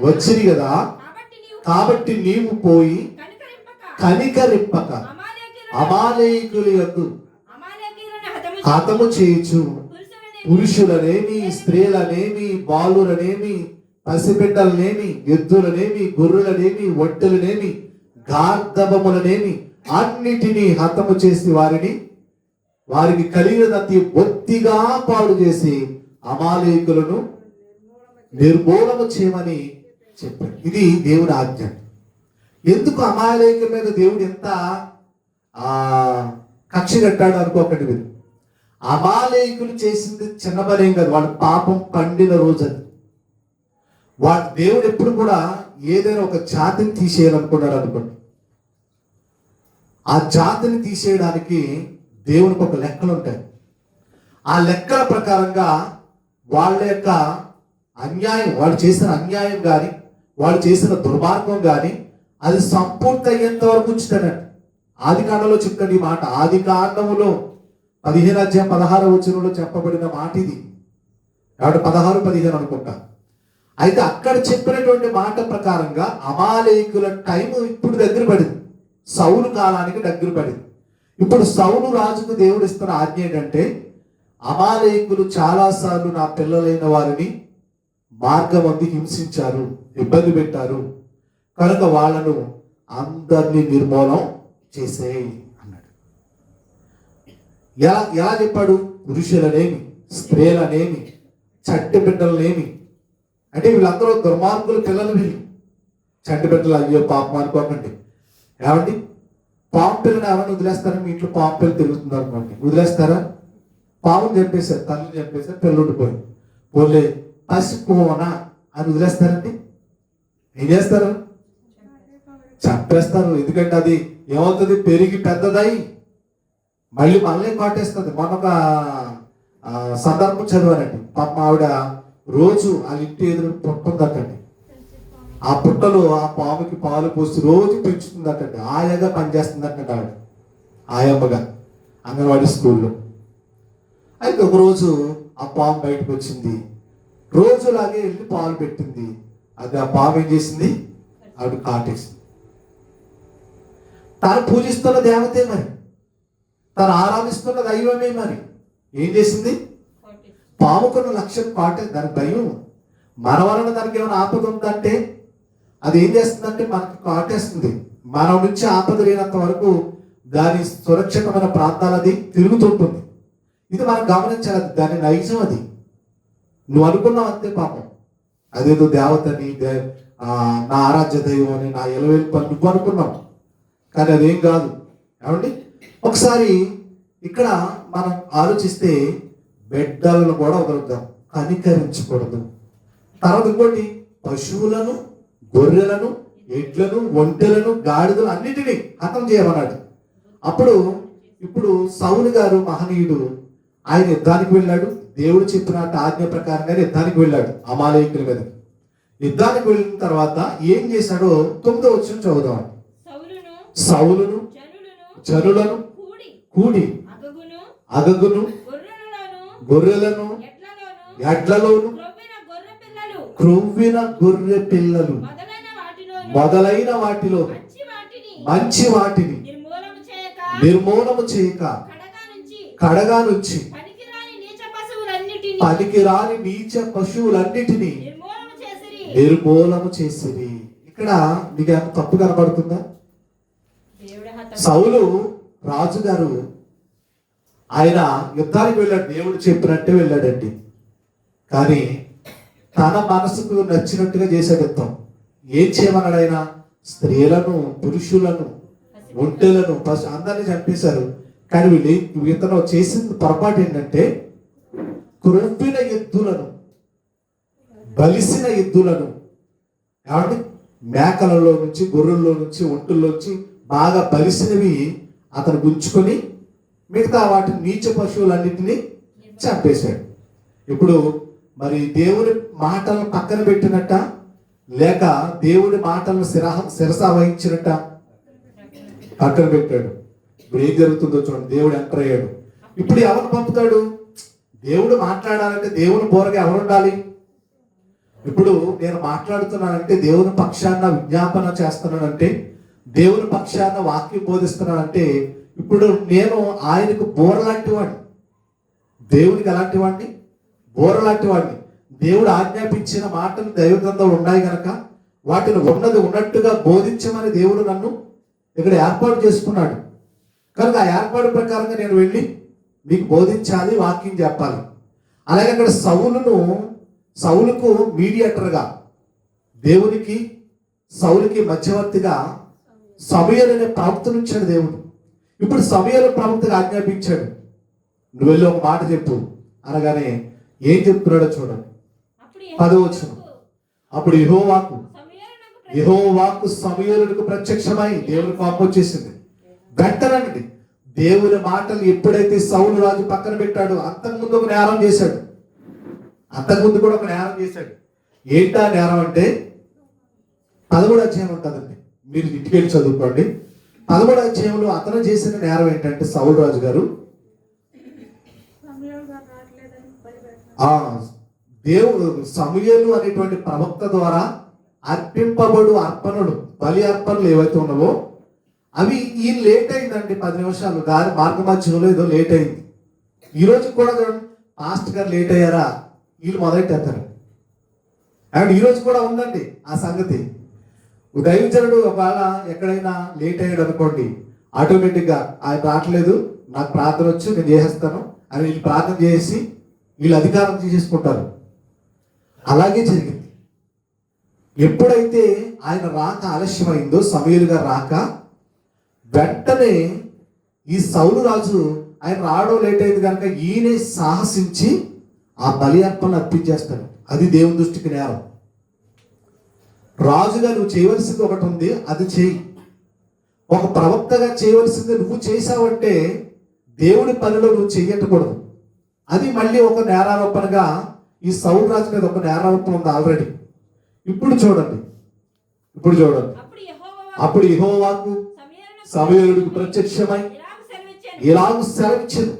వచ్చిరి కదా. కాబట్టి నీవు పోయి కనికరింపక అమాలేకీయుల యందు హతము చేయుచు పురుషులనేమి, స్త్రీలనేమి, బాలురనేమి, పసిబిడ్డలనేమి, ఎద్దులనేమి, గొర్రెలనేమి, ఒంటెలనేమి, గార్ధబములనేమి అన్నిటినీ హతము చేసి వారికి కలిగినది బొత్తిగా పాడు చేసి అమాలేకులను నిర్మూలన చేయమని చెప్పాడు. ఇది దేవుని ఆజ్ఞ. ఎందుకు అమాలేకుల మీద దేవుడు ఎంత కక్ష కట్టాడు అనుకోకండి మీరు. అమాలేకులు చేసింది చిన్న పనేం కాదు. వాళ్ళ పాపం పండిన రోజు అది. వాడు దేవుడు ఎప్పుడు కూడా ఏదైనా ఒక జాతిని తీసేయాలనుకున్నాడు అనుకోండి. ఆ జాతిని తీసేయడానికి దేవునికి ఒక లెక్కలు ఉంటాయి. ఆ లెక్కల ప్రకారంగా వాళ్ళ యొక్క అన్యాయం, వాళ్ళు చేసిన అన్యాయం కానీ, వాళ్ళు చేసిన దుర్మార్గం కానీ అది సంపూర్తి అయ్యేంత వరకు ఉంచుతాడంట. ఆది కాండంలో చెప్తాడు ఈ మాట. ఆది కాండములో 15:16 చెప్పబడిన మాట ఇది. కాబట్టి 16-15 అనుకుంటా. అయితే అక్కడ చెప్పినటువంటి మాట ప్రకారంగా అమాలేకుల టైం ఇప్పుడు దగ్గర పడింది. సౌలు కాలానికి దగ్గర పడింది. ఇప్పుడు సౌలు రాజుకు దేవుడు ఇస్తున్న ఆజ్ఞ ఏంటంటే, అమాలేకులు చాలాసార్లు నా పిల్లలైన వారిని మార్గమందు హింసించారు, ఇబ్బంది పెట్టారు, కనుక వాళ్ళను అందరినీ నిర్మూలం చేసేయి అన్నాడు. ఎలా చెప్పాడు? పురుషులనేమి, స్త్రీలనేమి, చట్టి బిడ్డలనేమి, అంటే వీళ్ళందరూ దుర్మార్గుల పిల్లలు. వీళ్ళు చట్టి బిడ్డలు. అయ్యో పాపం అనుకోకండి. ఏమండి, పాము పిల్లని ఎవరైనా వదిలేస్తారా? మీ ఇంట్లో పాము పిల్లలు తిరుగుతున్నారు అనుకోండి, వదిలేస్తారా? పాముని చంపేశారు, తల్లిని చంపేశారు, పిల్లలు ఉండిపోయి పోలే పసిపోనా అని వదిలేస్తారండి? ఏం చేస్తారు? చంపేస్తారు. ఎందుకంటే అది ఏమవుతుంది? పెరిగి పెద్దదై మళ్ళీ మనల్ని కాటేస్తుంది. మొన్న ఒక సందర్భం చదివానండి. పాప ఆవిడ రోజు ఆ ఇంటి ఎదురు పుట్టుందటండి. ఆ పుట్టలో ఆ పాముకి పాలు పోసి రోజు పెంచుతుందటండి. ఆయాగా పనిచేస్తుందటండి ఆవిడ, ఆయమ్మగా అంగన్వాడీ స్కూల్లో. అయితే ఒకరోజు ఆ పాము బయటకు వచ్చింది. రోజులాగే వెళ్ళి పాలు పెట్టింది. అది ఆ పాము ఏం చేసింది? ఆవిడ కాటేసింది. తాను పూజిస్తున్న దేవతే మరి, తను ఆరాధిస్తున్న దైవమే మరి ఏం చేసింది? పాముకున్న లక్ష్యం కాటే. దానికి భయం. మన వలన దానికి ఏమైనా ఆపద ఉందంటే అది ఏం చేస్తుందంటే మనకు కాటేస్తుంది. మన నుంచి ఆపద లేనంత వరకు దాని సురక్షితమైన ప్రాంతాలు అది తిరుగుతుంటుంది. ఇది మనం గమనించాలి. దాని నైజం అది. నువ్వు అనుకున్నావు అంతే పాపం. అదేదో దేవతని, నా ఆరాధ్య దైవం అని, నా ఎలవేలు పని నువ్వు అనుకున్నావు, కానీ అదేం కాదు. ఏమండి, ఒకసారి ఇక్కడ మనం ఆలోచిస్తే బిడ్డలను కూడా వదులుద్దాం, కనికరించకూడదు. తర్వాత ఇంకోటి, పశువులను, గొర్రెలను, ఎడ్లను, ఒంటెలను, గాడిదలు అన్నిటినీ హతం చేయమన్నాడు. ఇప్పుడు సౌలు గారు మహనీయుడు, ఆయన యుద్ధానికి వెళ్ళాడు. దేవుడు చెప్పిన ఆజ్ఞ ప్రకారంగానే యుద్ధానికి వెళ్ళాడు అమాలేకుల మీద. యుద్ధానికి వెళ్ళిన తర్వాత ఏం చేశాడో 9వ వచనం చదువుదాం. సౌలును జనులను కూడి అగగును, గొర్రెలను, ఎడ్లలోను, క్రొవ్విన గొర్రె పిల్లలు మొదలైన వాటిలో మంచి వాటిని నిర్మూలము చేయక కడగా నుంచి పనికిరాని నీచ పశువులన్నిటినీ నిర్మూలము చేసిరి. ఇక్కడ మీకు ఏమైనా తప్పు కనబడుతుందా? సౌలు రాజుగారు ఆయన యుద్ధానికి వెళ్ళాడు, దేవుడు చెప్పినట్టే వెళ్ళాడండి. కానీ తన మనసుకు నచ్చినట్టుగా చేశాడు యుద్ధం. ఏం చేయమన్నాడు ఆయన? స్త్రీలను, పురుషులను, ఒంటెలను, అందరినీ చంపేశారు. కానీ ఇతను చేసిన పొరపాటు ఏంటంటే క్రొవ్విన ఎద్దులను, బలిసిన ఎద్దులను, ఏమంటే మేకలలో నుంచి, గొర్రెల్లో నుంచి, ఒంటుల్లోంచి బాగా బలిసినవి అతను గుంచుకొని మిగతా వాటి నీచ పశువులన్నింటినీ చంపేశాడు. ఇప్పుడు మరి దేవుని మాటలను పక్కన పెట్టినట్ట, లేక దేవుని మాటలను శిరస వహించినట్ట? పక్కన పెట్టాడు. ఇప్పుడు ఏం జరుగుతుందో చూడండి. దేవుడు ఎంటర్ అయ్యాడు. ఇప్పుడు ఎవరు పంపుతాడు? దేవుడు మాట్లాడాలంటే దేవుని బోరగా ఎవరు ఉండాలి? ఇప్పుడు నేను మాట్లాడుతున్నానంటే దేవుని పక్షాన విజ్ఞాపన చేస్తున్నానంటే, దేవుని పక్షాన వాక్యం బోధిస్తున్నానంటే, ఇప్పుడు నేను ఆయనకు బోరలాంటి వాడిని. దేవునికి ఎలాంటి వాడిని? బోరలాంటి వాడిని. దేవుడు ఆజ్ఞాపించిన మాటలు దైవగ్రంథంలో ఉన్నాయి కనుక వాటిని ఉన్నది ఉన్నట్టుగా బోధించమని దేవుడు నన్ను ఇక్కడ ఏర్పాటు చేసుకున్నాడు. కనుక ఆ ఏర్పాటు ప్రకారంగా నేను వెళ్ళి మీకు బోధించాలి, వాక్యం చెప్పాలి. అలాగే అక్కడ సౌలుకు మీడియేటర్గా, దేవునికి సౌలుకి మధ్యవర్తిగా సమూయేలు అనే ప్రవక్తను ఇచ్చాడు దేవుడు. ఇప్పుడు సమూయేలు ప్రవక్తగా ఆజ్ఞాపించాడు, నువ్వు వెళ్ళి ఒక మాట చెప్పు అనగానే ఏం చెప్తున్నాడో చూడండి. 10వ వచనం. అప్పుడు యెహోవాకు సమూయేలుకు ప్రత్యక్షమై దేవుని కోపం వచ్చేసింది. వెంటనండి దేవుని మాటలు ఎప్పుడైతే సౌలు రాజు పక్కన పెట్టాడో అంతకుముందు ఒక నేరం చేశాడు. అంతకుముందు కూడా ఒక నేరం చేశాడు. ఏంటా నేరం అంటే 13వ అధ్యాయం ఉంటుందండి, మీరు ఇంటికి వెళ్ళి చదువుకోండి. 13వ అధ్యాయంలో అతను చేసిన నేరం ఏంటంటే సౌలు రాజు గారు సమూయేలు అనేటువంటి ప్రవక్త ద్వారా అర్పింపబడు అర్పణలు, బలి అర్పణలు ఏవైతే ఉన్నావో అవి ఈయన లేట్ అయిందండి. 10 నిమిషాలు దారి మార్గ మధ్యలో ఏదో లేట్ అయింది. ఈరోజు కూడా పాస్ట్ గారు లేట్ అయ్యారా, వీళ్ళు మొదలెట్టేస్తారు. అండ్ ఈరోజు కూడా ఉందండి ఆ సంగతి. దైవజనుడు ఒకవేళ ఎక్కడైనా లేట్ అయ్యాడు అనుకోండి, ఆటోమేటిక్గా ఆయన రావట్లేదు, నాకు ప్రార్థన వచ్చి నేను చేసేస్తాను అని వీళ్ళు ప్రార్థన చేసి వీళ్ళు అధికారం తీసేసుకుంటారు. అలాగే జరిగింది. ఎప్పుడైతే ఆయన రాక ఆలస్యమైందో, సమూయేలుగా రాక, వెంటనే ఈ సౌలు రాజు ఆయన రావడం లేట్ అయింది కనుక ఈయనే సాహసించి ఆ బలి అర్పణలు అర్పించేస్తాడు. అది దేవుని దృష్టికి నేరం. రాజుగా నువ్వు చేయవలసింది ఒకటి ఉంది, అది చేయి. ఒక ప్రవక్తగా చేయవలసింది నువ్వు చేసావంటే దేవుడి పనిలో నువ్వు చెయ్యకూడదు. అది మళ్ళీ ఒక నేరారోపణగా ఈ సౌలు రాజు మీద ఒక నేరారోపణ ఉంది ఆల్రెడీ. ఇప్పుడు చూడండి. అప్పుడు యెహోవాకు సమూయేలుకు ప్రత్యక్షమై ఇలాగు సెలవిచ్చెను,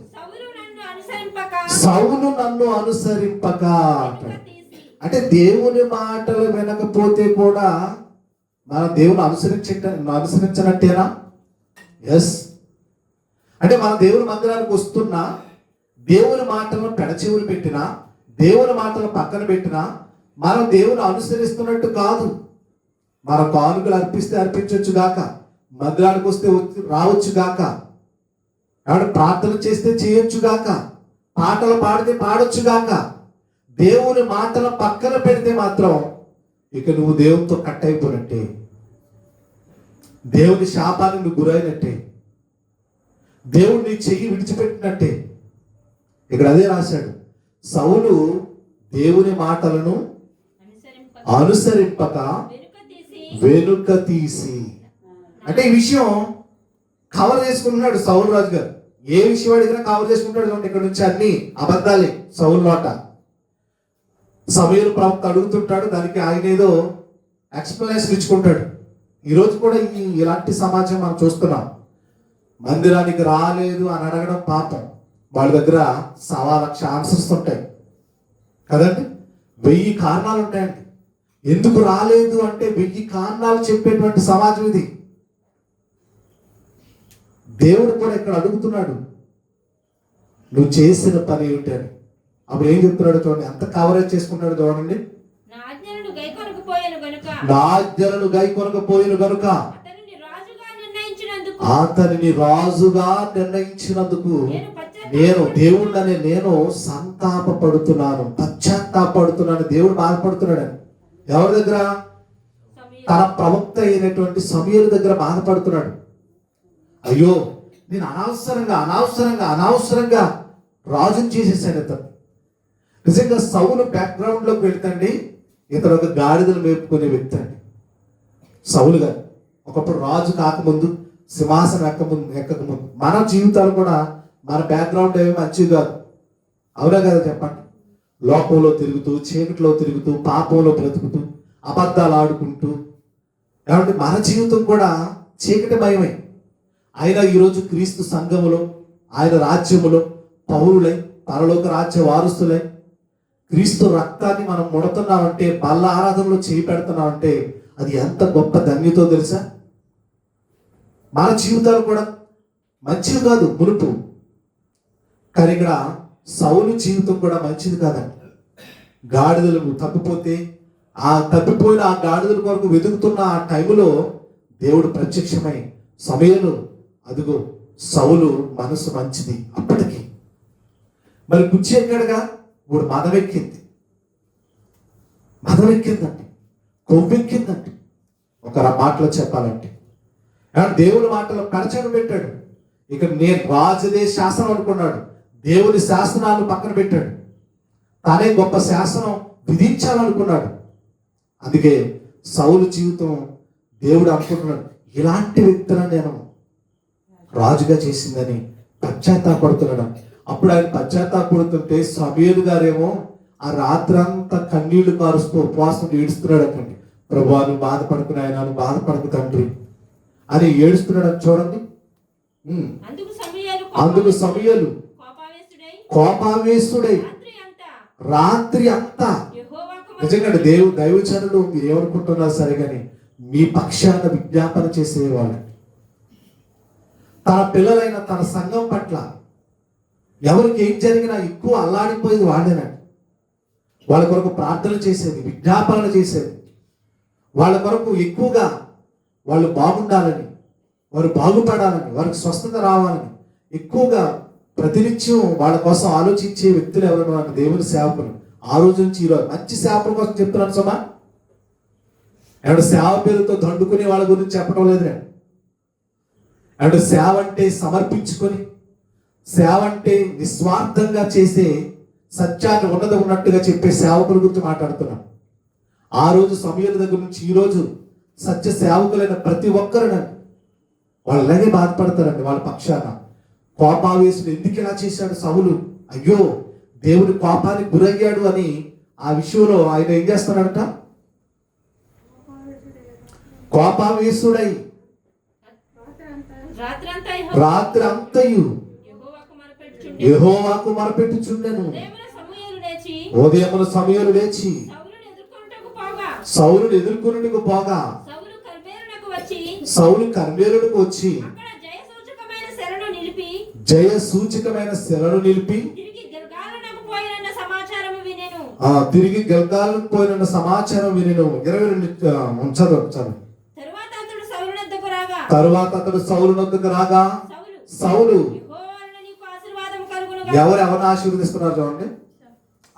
సౌలు నన్ను అనుసరింపక. అంటే దేవుని మాటలు వినకపోతే కూడా మన దేవుని అనుసరించనట్టేనా? ఎస్. అంటే మన దేవుని మందిరానికి వస్తున్నా, దేవుని మాటలను పెడచెవులు పెట్టినా, దేవుని మాటలను పక్కన పెట్టినా మనం దేవుని అనుసరిస్తున్నట్టు కాదు. మన కానుకలు అర్పిస్తే అర్పించవచ్చు గాక, మందిరానికి వస్తే రావచ్చు గాక, ప్రార్థన చేస్తే చేయొచ్చు గాక, పాటలు పాడితే పాడొచ్చు గాక. దేవుని మాటలు పక్కన పెడితే మాత్రం ఇక నువ్వు దేవునితో కట్ అయిపోయినట్టే, దేవుని శాపానికి నువ్వు గురైనట్టే, దేవుడిని చెయ్యి విడిచిపెట్టినట్టే. ఇక్కడ అదే రాశాడు, సౌలు దేవుని మాటలను అనుసరింపక వెనుక తీసి. అంటే ఈ విషయం కవర్ చేసుకుంటున్నాడు సౌలు రాజు గారు. ఏ విషయం అడిగినా కవర్ చేసుకుంటాడు. ఇక్కడ నుంచి అన్ని అబద్ధాలే సౌలు నోట. సమూయేలు ప్రవక్త అడుగుతుంటాడు, దానికి ఆయన ఏదో ఎక్స్ప్లెనేషన్ ఇచ్చుకుంటాడు. ఈరోజు కూడా ఇలాంటి సమాజం మనం చూస్తున్నాం. మందిరానికి రాలేదు అని అడగడం పాపం. వాళ్ళ దగ్గర 1,00,000 ఆన్సర్స్ ఉంటాయి కదండి. 1000 కారణాలు ఉంటాయండి. ఎందుకు రాలేదు అంటే 1000 కారణాలు చెప్పేటువంటి సమాజం ఇది. దేవుడు కూడా ఇక్కడ అడుగుతున్నాడు, నువ్వు చేసిన పని ఏమిటి అని. అప్పుడు ఏం చెప్తున్నాడు చూడండి, ఎంత కవరేజ్ చేసుకుంటాడు చూడండి. నా ఆజ్ఞలను గైకొనకపోయిన గనుక అతనిని రాజుగా నిర్ణయించినందుకు దేవుడిని నేను సంతాపపడుతున్నాను, పశ్చాత్తాపడుతున్నాను, దేవుడు బాధపడుతున్నాడని. ఎవరి దగ్గర? తన ప్రవక్త అయినటువంటి సమూయేలు దగ్గర బాధపడుతున్నాడు. అయ్యో, నేను అనవసరంగా రాజుని చేసేసాను ఇతను. నిజంగా సౌలు బ్యాక్గ్రౌండ్ లోకి వెళ్తండి, ఇతను ఒక గాడిదలు మేపుకునే వ్యక్తి అండి సౌలు గారు. ఒకప్పుడు రాజు కాకముందు, సింహాసనం ఎక్కకముందు. మన జీవితాలు కూడా, మన బ్యాక్గ్రౌండ్ ఏమి మంచివి కాదు, అవునా కదా చెప్పండి? లోకంలో తిరుగుతూ, చీకటిలో తిరుగుతూ, పాపంలో బ్రతుకుతూ, అబద్ధాలు ఆడుకుంటూ, కాబట్టి మన జీవితం కూడా చీకటిమయమై. ఆయన ఈరోజు క్రీస్తు సంఘములో, ఆయన రాజ్యములో పౌరులై, పరలోక రాజ్య వారసులై, క్రీస్తు రక్తాన్ని మనం ముడుతున్నామంటే, బల్ల ఆరాధనలో చేయి పెడుతున్నామంటే అది ఎంత గొప్ప ధన్యతో తెలుసా? మన జీవితాలు కూడా మంచిది కాదు మునుపు, కానీ ఇక్కడ సౌలు జీవితం కూడా మంచిది కాదండి. గాడిదలు తప్పిపోతే, ఆ తప్పిపోయిన ఆ గాడిదల కొరకు వెతుకుతున్న ఆ టైంలో దేవుడు ప్రత్యక్షమై, సమూయేలు అదిగో సౌలు మనసు మంచిది. అప్పటికి మరి గుచ్చి ఎక్కడగా ఇప్పుడు మదమెక్కిందండి, కొవ్వెక్కిందండి. ఒక మాటలో చెప్పాలంటే దేవుని మాటలో కరచను పెట్టాడు. ఇక నేను రాజుదే శాసనం అనుకున్నాడు, దేవుని శాసనాలు పక్కన పెట్టాడు, తానే గొప్ప శాసనం విధించాలనుకున్నాడు. అందుకే సౌలు జీవితం దేవుడు అనుకుంటున్నాడు, ఇలాంటి వ్యక్తులను నేను రాజుగా చేసిందని పశ్చాత్తాపడుతున్నాడు. అప్పుడు ఆయన పశ్చాత్తాపడుతుంటే సమూయేలు గారేమో ఆ రాత్రంతా కన్నీళ్లు కారుస్తూ ఉపవాసం ఏడుస్తున్నాడు. అక్కడి ప్రభువా, నువ్వు బాధపడుకుని ఆయన, నువ్వు బాధపడకు తండ్రి అని ఏడుస్తున్నాడు. అని చూడండి. అందుకు సమూయేలు కోపావేశుడై రాత్రి అంతా, నిజంగా దైవజనులు మీరు ఏమనుకుంటున్నారు సరే, కానీ మీ పక్షాన విజ్ఞాపన చేసేవాళ్ళు. తన పిల్లలైన తన సంఘం పట్ల ఎవరికి ఏం జరిగినా ఎక్కువ అల్లాడిపోయేది వాళ్ళేనండి. వాళ్ళ కొరకు ప్రార్థనలు చేసేది, విజ్ఞాపనలు చేసేది, వాళ్ళ కొరకు ఎక్కువగా వాళ్ళు బాగుండాలని, వారు బాగుపడాలని, వారికి స్వస్థత రావాలని ఎక్కువగా ప్రతినిత్యం వాళ్ళ కోసం ఆలోచించే వ్యక్తులు ఎవరు అంటే దేవుని సేవకులు. ఆ రోజు నుంచి ఈరోజు మంచి సేవకుల కోసం చెప్తున్నాను సుమా. ఎవరు సేవ పేరుతో దండుకునే వాళ్ళ గురించి చెప్పడం లేదు నేను. అంటే సేవ అంటే సమర్పించుకొని, సేవ అంటే నిస్వార్థంగా చేసే, సత్యాన్ని ఉన్నట్టుగా చెప్పే సేవకుల గురించి మాట్లాడుతున్నాను. ఆ రోజు సమూయేలు దగ్గర నుంచి ఈ రోజు సత్య సేవకులైన ప్రతి ఒక్కరునండి వాళ్ళు అలాగే బాధపడతారండి. వాళ్ళ పక్షాన కోపావేశుడు ఎందుకు ఇలా చేశాడు సౌలు, అయ్యో దేవుడి కోపానికి గురయ్యాడు అని ఆ విషయంలో ఆయన ఏం చేస్తాడంట? కోపావేశుడై రాత్రంతయు యెహోవాకు మొరపెట్టుచుండెను. ఉదయమున సమూయేలు లేచి సౌలును ఎదుర్కొనుటకు పోగా సౌలు కర్మేలునకు వచ్చి జయ సూచకమైన శిలను నిలిపి తిరిగి గిల్గాలుకు పోయిన సమాచారం వినెను. 22 ఉంచదు. తరువాత అతడు సౌలునొద్దకు రాగా సౌలు ఎవరిని ఆశీర్వదిస్తున్నారు చూడండి.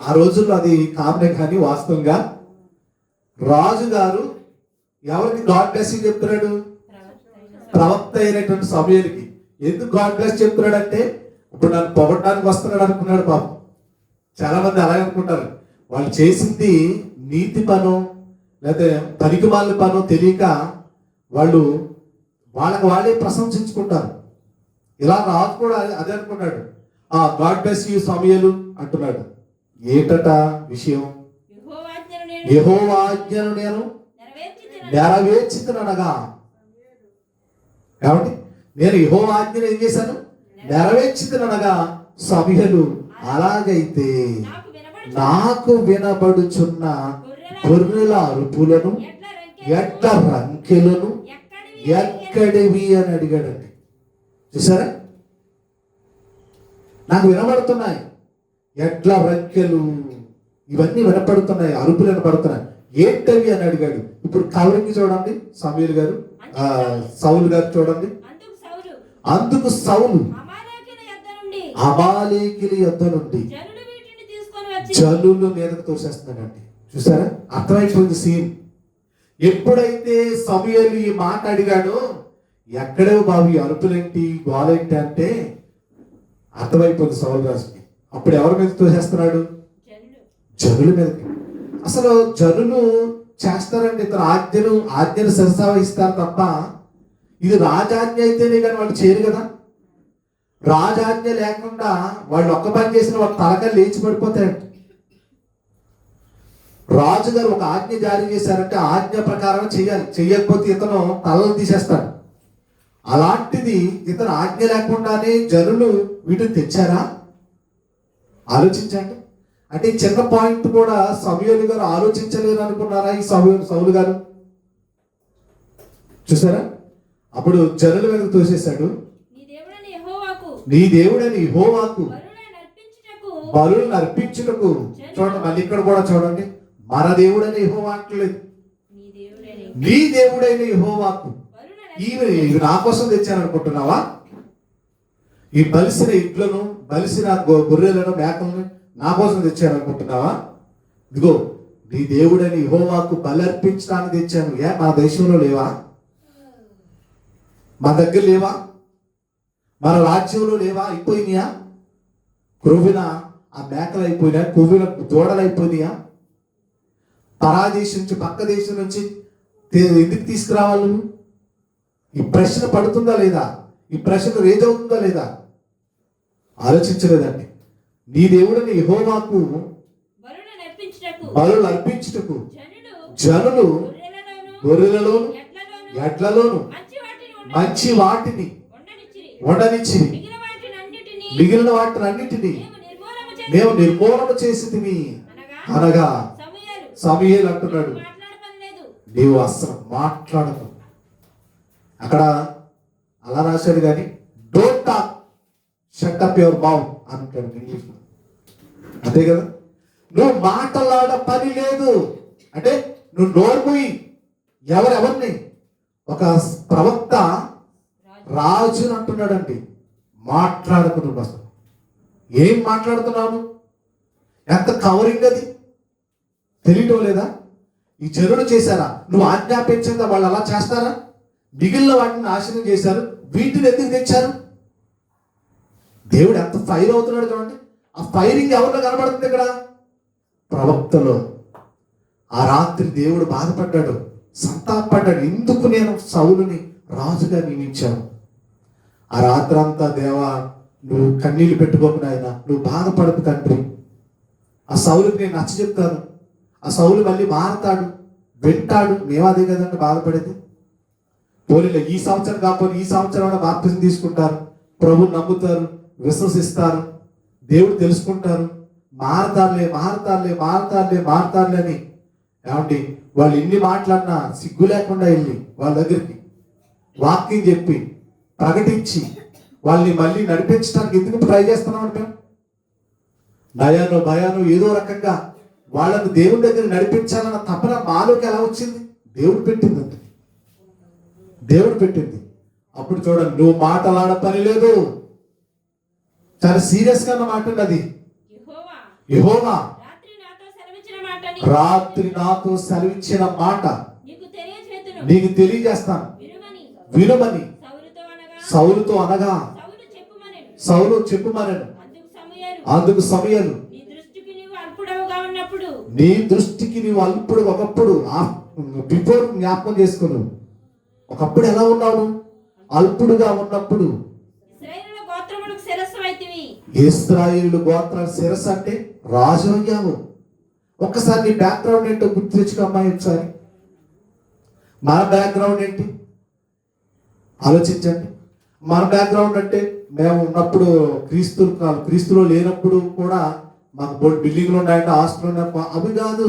ఆ రోజుల్లో అది కామనే, కానీ వాస్తవంగా రాజు గారు ఎవరికి గాడ్ బ్లెస్సింగ్ చెప్తున్నాడు? ప్రవక్త అయినటువంటి సమూయేలుకి. ఎందుకు గాడ్ బ్లెస్ చెప్తున్నాడు అంటే, ఇప్పుడు నన్ను పొగడడానికి వస్తున్నాడు అనుకున్నాడు పాపం. చాలా మంది అలాగే అనుకుంటారు. వాళ్ళు చేసింది నీతి పను లేకపోతే పనికిమాలిన పను తెలియక వాళ్ళకి వాళ్ళే ప్రశంసించుకుంటారు. ఇలా రాజు కూడా అదే అనుకున్నాడు. గాడ్ బ్లెస్ యు సమూయేలు అంటున్నాడు. ఏంటట విషయం? యెహోవా ఆజ్ఞను నేను నెరవేర్చిననగా. కాబట్టి నేను యెహోవా ఆజ్ఞను ఏం చేశాను? నెరవేర్చిననగా సమూయేలు అలాగైతే నాకు వినబడుచున్న గొర్రెల అరుపులను, ఎడ్ల రంకెలను ఎక్కడివి అని అడిగాడండి. చూసారా? నాకు వినబడుతున్నాయి ఎడ్ల రంకెలు, ఇవన్నీ వినపడుతున్నాయి, అరుపులు వినపడుతున్నాయి, ఏంటవి అని అడిగాడు. ఇప్పుడు కవరింగ్ చూడండి సమూయేలు గారు, సౌలు గారు చూడండి. అందుకు సౌలు అమాలేకీయుల యొద్ద నుండి
జనులు వీటిని తీసుకొని వచ్చి
జనులు మీదకు తోసేస్తున్నాడండి. చూసారా, అర్థమైపోయింది సీన్. ఎప్పుడైతే సమూయేలు ఈ మాట అడిగాడో, ఎక్కడే బాబు ఈ అరుపులేంటి గోలేంటి అంటే అర్థమైపోయింది సౌలు రాజుకి. అప్పుడు ఎవరి మీద తోసేస్తున్నాడు? జనుల మీదకి. అసలు జనులు చేస్తారండి ఇతను ఆజ్ఞను శిరసావహిస్తారు తప్ప, ఇది రాజాజ్ఞ అయితేనే కానీ వాళ్ళు చేయరు కదా. రాజాజ్ఞ లేకుండా వాళ్ళు ఒక్క పని చేసిన వాళ్ళ తలకాయలు లేచి పడిపోతాయండి. రాజుగారు ఒక ఆజ్ఞ జారీ చేశారంటే ఆజ్ఞ ప్రకారం చేయాలి, చెయ్యకపోతే ఇతను తలలు తీసేస్తాడు. అలాంటిది ఇతను ఆజ్ఞ లేకుండానే జనులు వీటిని తెచ్చారా? ఆలోచించండి. అంటే చిన్న పాయింట్ కూడా సమూయేలు గారు ఆలోచించలేరు అనుకున్నారా ఈ సౌలు గారు? చూసారా, అప్పుడు జనుల మీద తోసేశాడు. నీ దేవుడని యెహోవాకు బలులను అర్పించుటకు. చూడండి, మళ్ళీ ఇక్కడ కూడా చూడండి, మన దేవుడని యెహోవా అంటలేదు, నీ దేవుడైన యెహోవాకు. ఇవి నా కోసం తెచ్చాను అనుకుంటున్నావా? ఈ బలిసిన ఇడ్లను, బలిసిన గొర్రెలను, మేకలను నా కోసం తెచ్చాను అనుకుంటున్నావా? ఇదిగో నీ దేవుడని యెహోవాకు బలి అర్పించడానికి తెచ్చాను. మన దేశంలో లేవా? మన దగ్గర లేవా? మన రాజ్యంలో లేవా? అయిపోయినాయా? క్రొవ్విన ఆ మేకలు అయిపోయినా, కొవ్విన దూడలు అయిపోయినాయా? పరాదేశం నుంచి, పక్క దేశం నుంచి ఎందుకు తీసుకురావాలి నువ్వు? ఈ ప్రశ్న పడుతుందా లేదా? ఈ ప్రశ్న రేజ్ అవుతుందా లేదా? ఆలోచించలేదండి. నీ దేవుడిని యెహోవాకు బలులు అర్పించుటకు జనులు గొర్రెలలోను ఎడ్లలోను మంచి వాటిని ఉండనిచ్చి మిగిలిన వాటిని అన్నిటినీ మేము నిర్మూలన చేసితిమి అనగా సమూయేలు అంటున్నాడు, నీవు అసలు మాట్లాడకు. అక్కడ అలా రాశాడు కానీ don't talk, shut up your mouth అంటాడు ఇంగ్లీష్లో. అంతే కదా, నువ్వు మాట్లాడ పని లేదు అంటే నువ్వు నోరు మూయి. ఎవరెవరిని? ఒక ప్రవక్త రాజుని అంటున్నాడండి, మాట్లాడకు. నువ్వు అసలు ఏం మాట్లాడుతున్నావు? ఎంత కవరింగ్ అది తెలియటం లేదా? ఈ జనులు చేశారా? నువ్వు ఆజ్ఞాపించిందా? వాళ్ళు అలా చేస్తారా? మిగిలిన వాటిని నాశనం చేశారు, వీటిని ఎందుకు తెచ్చారు? దేవుడు ఎంత ఫైర్ అవుతున్నాడు చూడండి. ఆ ఫైరింగ్ ఎవరిలో కనబడుతుంది? ఇక్కడ ప్రవక్తలో. ఆ రాత్రి దేవుడు బాధపడ్డాడు, సంతాపడ్డాడు. ఎందుకు నేను సౌలుని రాజుగా నియమించాను? ఆ రాత్రి అంతా, దేవా నువ్వు కన్నీళ్లు పెట్టుకోకు నాయన, నువ్వు బాధపడకు తండ్రి. ఆ సౌలుకి నేను నచ్చ చెప్తాను, ఆ సౌలు మళ్ళీ మారతాడు, వింటాడు. మేము అదే కదండి బాధపడేది. పోలీలో ఈ సంవత్సరం కాకపోతే ఈ సంవత్సరం బాప్తిజం తీసుకుంటారు, ప్రభుని నమ్ముతారు, విశ్వసిస్తారు, దేవుడు తెలుసుకుంటారు, మారతారులే మారతారులే మారతారులే మారతారులే అని. ఏమండి, వాళ్ళు ఎన్ని మాట్లాడినా సిగ్గు లేకుండా వెళ్ళి వాళ్ళ దగ్గరికి వాక్యం చెప్పి ప్రకటించి వాళ్ళని మళ్ళీ నడిపించడానికి ఎందుకు ట్రై చేస్తున్నాం అంటే, నయాను భయాను ఏదో రకంగా వాళ్ళను దేవుడి దగ్గర నడిపించాలన్న తపన మాలోకి ఎలా వచ్చింది? దేవుడు పెట్టింది, దేవుడు పెట్టింది. అప్పుడు చూడండి, నువ్వు మాటలాడ పని లేదు. చాలా సీరియస్ గా మాట అది. యెహోవా రాత్రి నాతో సెలవిచ్చిన మాట నీకు తెలియజేస్తాను, వినుమని సౌలుతో అనగా సౌలు చెప్పుమనెను. అందుకు సమూయేలు, నీ దృష్టికి నీవు అల్పుడు. ఒకప్పుడు బిఫోర్ జ్ఞాపకం చేసుకున్నావు, ఒకప్పుడు ఎలా ఉన్నావు? అల్పుడుగా ఉన్నప్పుడు. ఇశ్రాయేలు గోత్రాల శిరస్సు అంటే రాజు అయ్యావు. ఒక్కసారి నీ బ్యాక్గ్రౌండ్ ఏంటో గుర్తు తెచ్చుకోమ్మాయి. ఒకసారి మన బ్యాక్గ్రౌండ్ ఏంటి ఆలోచించండి. మన బ్యాక్గ్రౌండ్ అంటే మేము ఉన్నప్పుడు క్రీస్తులో లేనప్పుడు కూడా మాకు బిల్డింగ్లు ఉన్నాయంటే, ఆస్తులు ఉన్నాయి, అవి కాదు.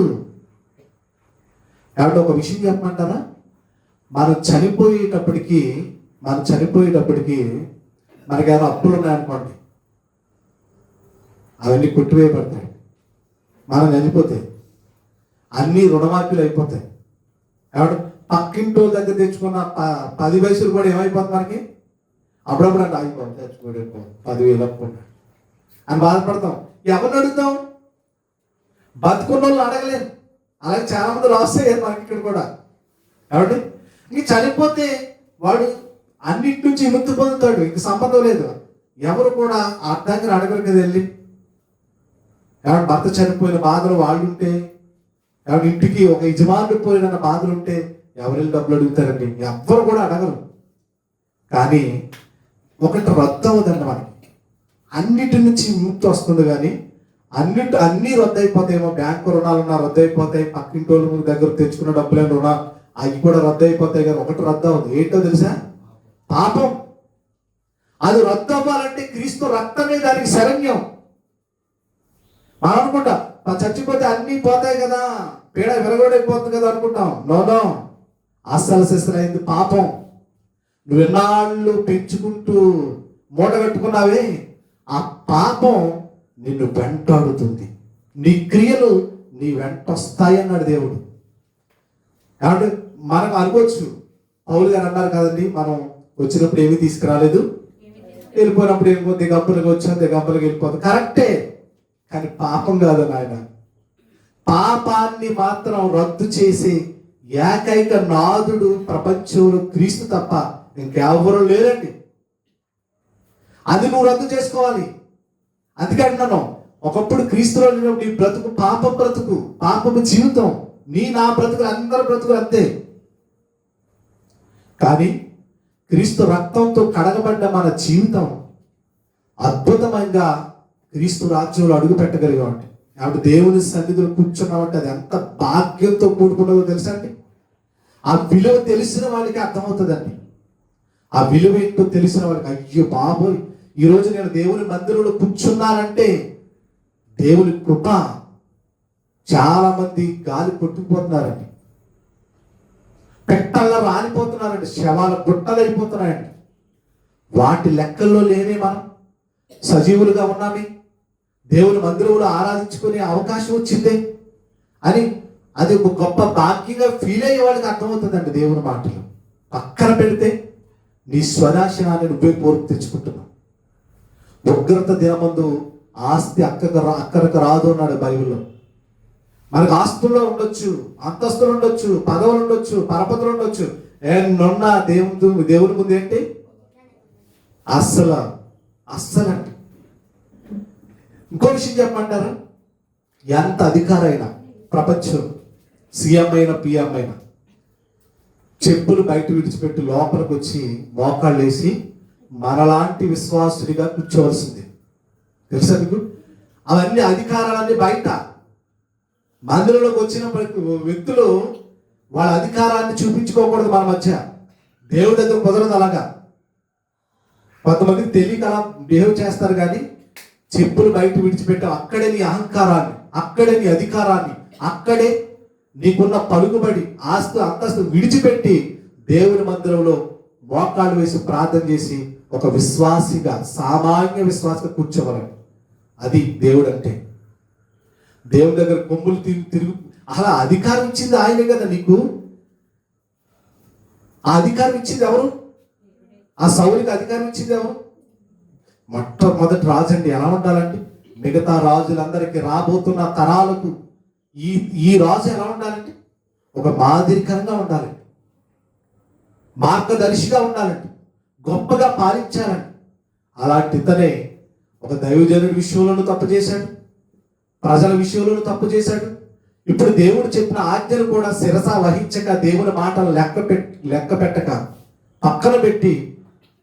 కాబట్టి ఒక విషయం చెప్పమంటారా? మనం చనిపోయేటప్పటికి మనకేమైనా అప్పులు ఉన్నాయనుకోండి, అవన్నీ కొట్టివేయబడతాయి. మనం చనిపోతే అన్నీ రుణమాఫీలు అయిపోతాయి. కాబట్టి పక్కింటో దగ్గర తెచ్చుకున్న 10 పైసలు కూడా ఏమైపోతుంది మనకి? అప్పుడప్పుడు అంటే ఆగిపోతుంది, తెచ్చుకోవడం 10,000 అప్పుకున్నాడు, అని బాధపడతాం. ఎవరిని అడుగుతాం? బతుకున్న వాళ్ళు అడగలేము. అలాగే చాలా మంది లాస్ అయ్యారు మనకి ఇక్కడ కూడా. కాబట్టి ఇంక చనిపోతే వాడు అన్నిటి నుంచి విముక్తి పొందుతాడు, ఇంక సంబంధం లేదు. ఎవరు కూడా అర్థంగా అడగరు కదా వెళ్ళి. ఎవరు భర్త చనిపోయిన బాధలు వాళ్ళు ఉంటే, ఎవరి ఇంటికి ఒక యజమానుడు పోయిన బాధలు ఉంటే ఎవరు డబ్బులు అడుగుతారండి? ఎవ్వరు కూడా అడగరు. కానీ ఒకటి రద్దు అవుదండి మనకి. అన్నిటి నుంచి విముక్తి వస్తుంది, కానీ అన్నీ రద్దు అయిపోతాయేమో. బ్యాంకు రుణాలున్నా రద్దు అయిపోతాయి, పక్కింటి వాళ్ళ దగ్గర తెచ్చుకున్న డబ్బులైన రుణాలు అవి కూడా రద్దు అయిపోతాయి. కానీ ఒకటి రద్దు అవుతుంది. ఏంటో తెలుసా? పాపం. అది రద్దు అవ్వాలంటే క్రీస్తు రక్తమే దానికి శరణ్యం. మనం అనుకుంటాం చచ్చిపోతే అన్నీ పోతాయి కదా, పీడ విరగొడైపోతుంది కదా అనుకుంటాం. నో, అస్సలు శిస్తరైంది పాపం. నువ్వు ఎన్నాళ్ళు పెంచుకుంటూ మూట కట్టుకున్నావే, ఆ పాపం నిన్ను వెంటాడుతుంది. నీ క్రియలు నీ వెంట వస్తాయి అన్నాడు దేవుడు. కాబట్టి మనం అనుకోవచ్చు, పౌలు గారు అన్నారు కదండి, మనం వచ్చినప్పుడు ఏమీ తీసుకురాలేదు, వెళ్ళిపోయినప్పుడు ఏమో దిగంపలకి వచ్చాం, దిగంపలకి వెళ్ళిపోతాం. కరెక్టే, కానీ పాపం కాదు నాయన. పాపాన్ని మాత్రం రద్దు చేసి ఏకైక నాథుడు ప్రపంచంలో క్రీస్తు తప్ప ఇంకెవరూ లేరండి. అది నువ్వు రద్దు చేసుకోవాలి. అందుకే అంటున్నాను, ఒకప్పుడు క్రీస్తులో నీ బ్రతుకు పాప బ్రతుకు, పాపపు జీవితం, నా బ్రతుకులు అందరి బ్రతుకులు అంతే. కానీ క్రీస్తు రక్తంతో కడగబడ్డ మన జీవితం అద్భుతమైన క్రీస్తు రాజ్యంలో అడుగు పెట్టగలిగామండి. కాబట్టి దేవుని సన్నిధిలో కూర్చున్నామంటే అది ఎంత భాగ్యంతో కూడుకున్నదో తెలుసా అండి? ఆ విలువ తెలిసిన వాళ్ళకి అర్థమవుతుందండి. ఆ విలువ ఏంటో తెలిసిన వాళ్ళకి, అయ్యో బాబోయ్, ఈరోజు నేను దేవుని మందిరంలో కూర్చున్నానంటే దేవుని కృప. చాలా మంది గాలి కొట్టుకుపోతున్నారండి, పెట్టల్లో రాలిపోతున్నారండి, శవాల గుట్టలు అయిపోతున్నాయండి. వాటి లెక్కల్లో లేనే మనం సజీవులుగా ఉన్నామే, దేవుని మందిరంలో ఆరాధించుకునే అవకాశం వచ్చింది అని అది ఒక గొప్ప భాగ్యంగా ఫీల్ అయ్యే వాళ్ళకి అర్థమవుతుందండి దేవుని మాటలు. పక్కన పెడితే నీ స్వనాశనాన్ని నువ్వే కోరుకు తెచ్చుకుంటున్నావు. ఉగ్రత దినమందు ఆస్తి అక్కడికి రాదు అన్నాడు బైబిల్లో. మనకు ఆస్తుల్లో ఉండొచ్చు, అంతస్తులు ఉండొచ్చు, పదవులు ఉండొచ్చు, పరపతులు ఉండొచ్చు, ఎన్నున్నా దేవుని ముందు ఏంటి? అస్సలండి. ఇంకో విషయం చెప్పమంటారా? ఎంత అధికారైనా ప్రపంచం, సీఎం అయినా పిఎం అయినా, చెప్పులు బయట విడిచిపెట్టి లోపలికి వచ్చి మోకాళ్ళు వేసి మనలాంటి విశ్వాసుడిగా కూర్చోవలసింది. తెలుసా మీకు? అవన్నీ అధికారాలన్నీ బయట. మందిరంలోకి వచ్చిన వ్యక్తులు వాళ్ళ అధికారాన్ని చూపించుకోకూడదు మన మధ్య. దేవుడి దగ్గర కుదరదు అలాగా. కొంతమంది తెలియక అలా బిహేవ్ చేస్తారు, కానీ చెప్పులు బయట విడిచిపెట్టావు, అక్కడే నీ అహంకారాన్ని, అక్కడే నీ అధికారాన్ని, అక్కడే నీకున్న పలుకుబడి, ఆస్తు అంతస్తు విడిచిపెట్టి దేవుని మందిరంలో మోకాళ్ళు వేసి ప్రార్థన చేసి ఒక విశ్వాసిగా, సామాన్య విశ్వాసిగా కూర్చోవాలి. అది దేవుడు అంటే. దేవుని దగ్గర కొమ్ములు తిరుగు అలా అధికారం ఇచ్చింది ఆయనే కదా నీకు. ఆ అధికారం ఇచ్చింది ఎవరు? ఆ సౌలుకి అధికారం ఇచ్చింది ఎవరు? మొట్టమొదటి రాజు అండి. ఎలా ఉండాలండి? మిగతా రాజులందరికీ రాబోతున్న తరాలకు ఈ రాజు ఎలా ఉండాలండి? ఒక మాదిరికరంగా ఉండాలండి, మార్గదర్శిగా ఉండాలండి, గొప్పగా పాలించాలండి. అలాంటి ఇతనే ఒక దైవజనుడి విషయంలోనూ తప్పు చేశాడు, ప్రజల విషయంలోనూ తప్పు చేశాడు. ఇప్పుడు దేవుడు చెప్పిన ఆజ్ఞలు కూడా శిరస వహించక, దేవుని మాటలు లెక్క పెట్టక పక్కన పెట్టి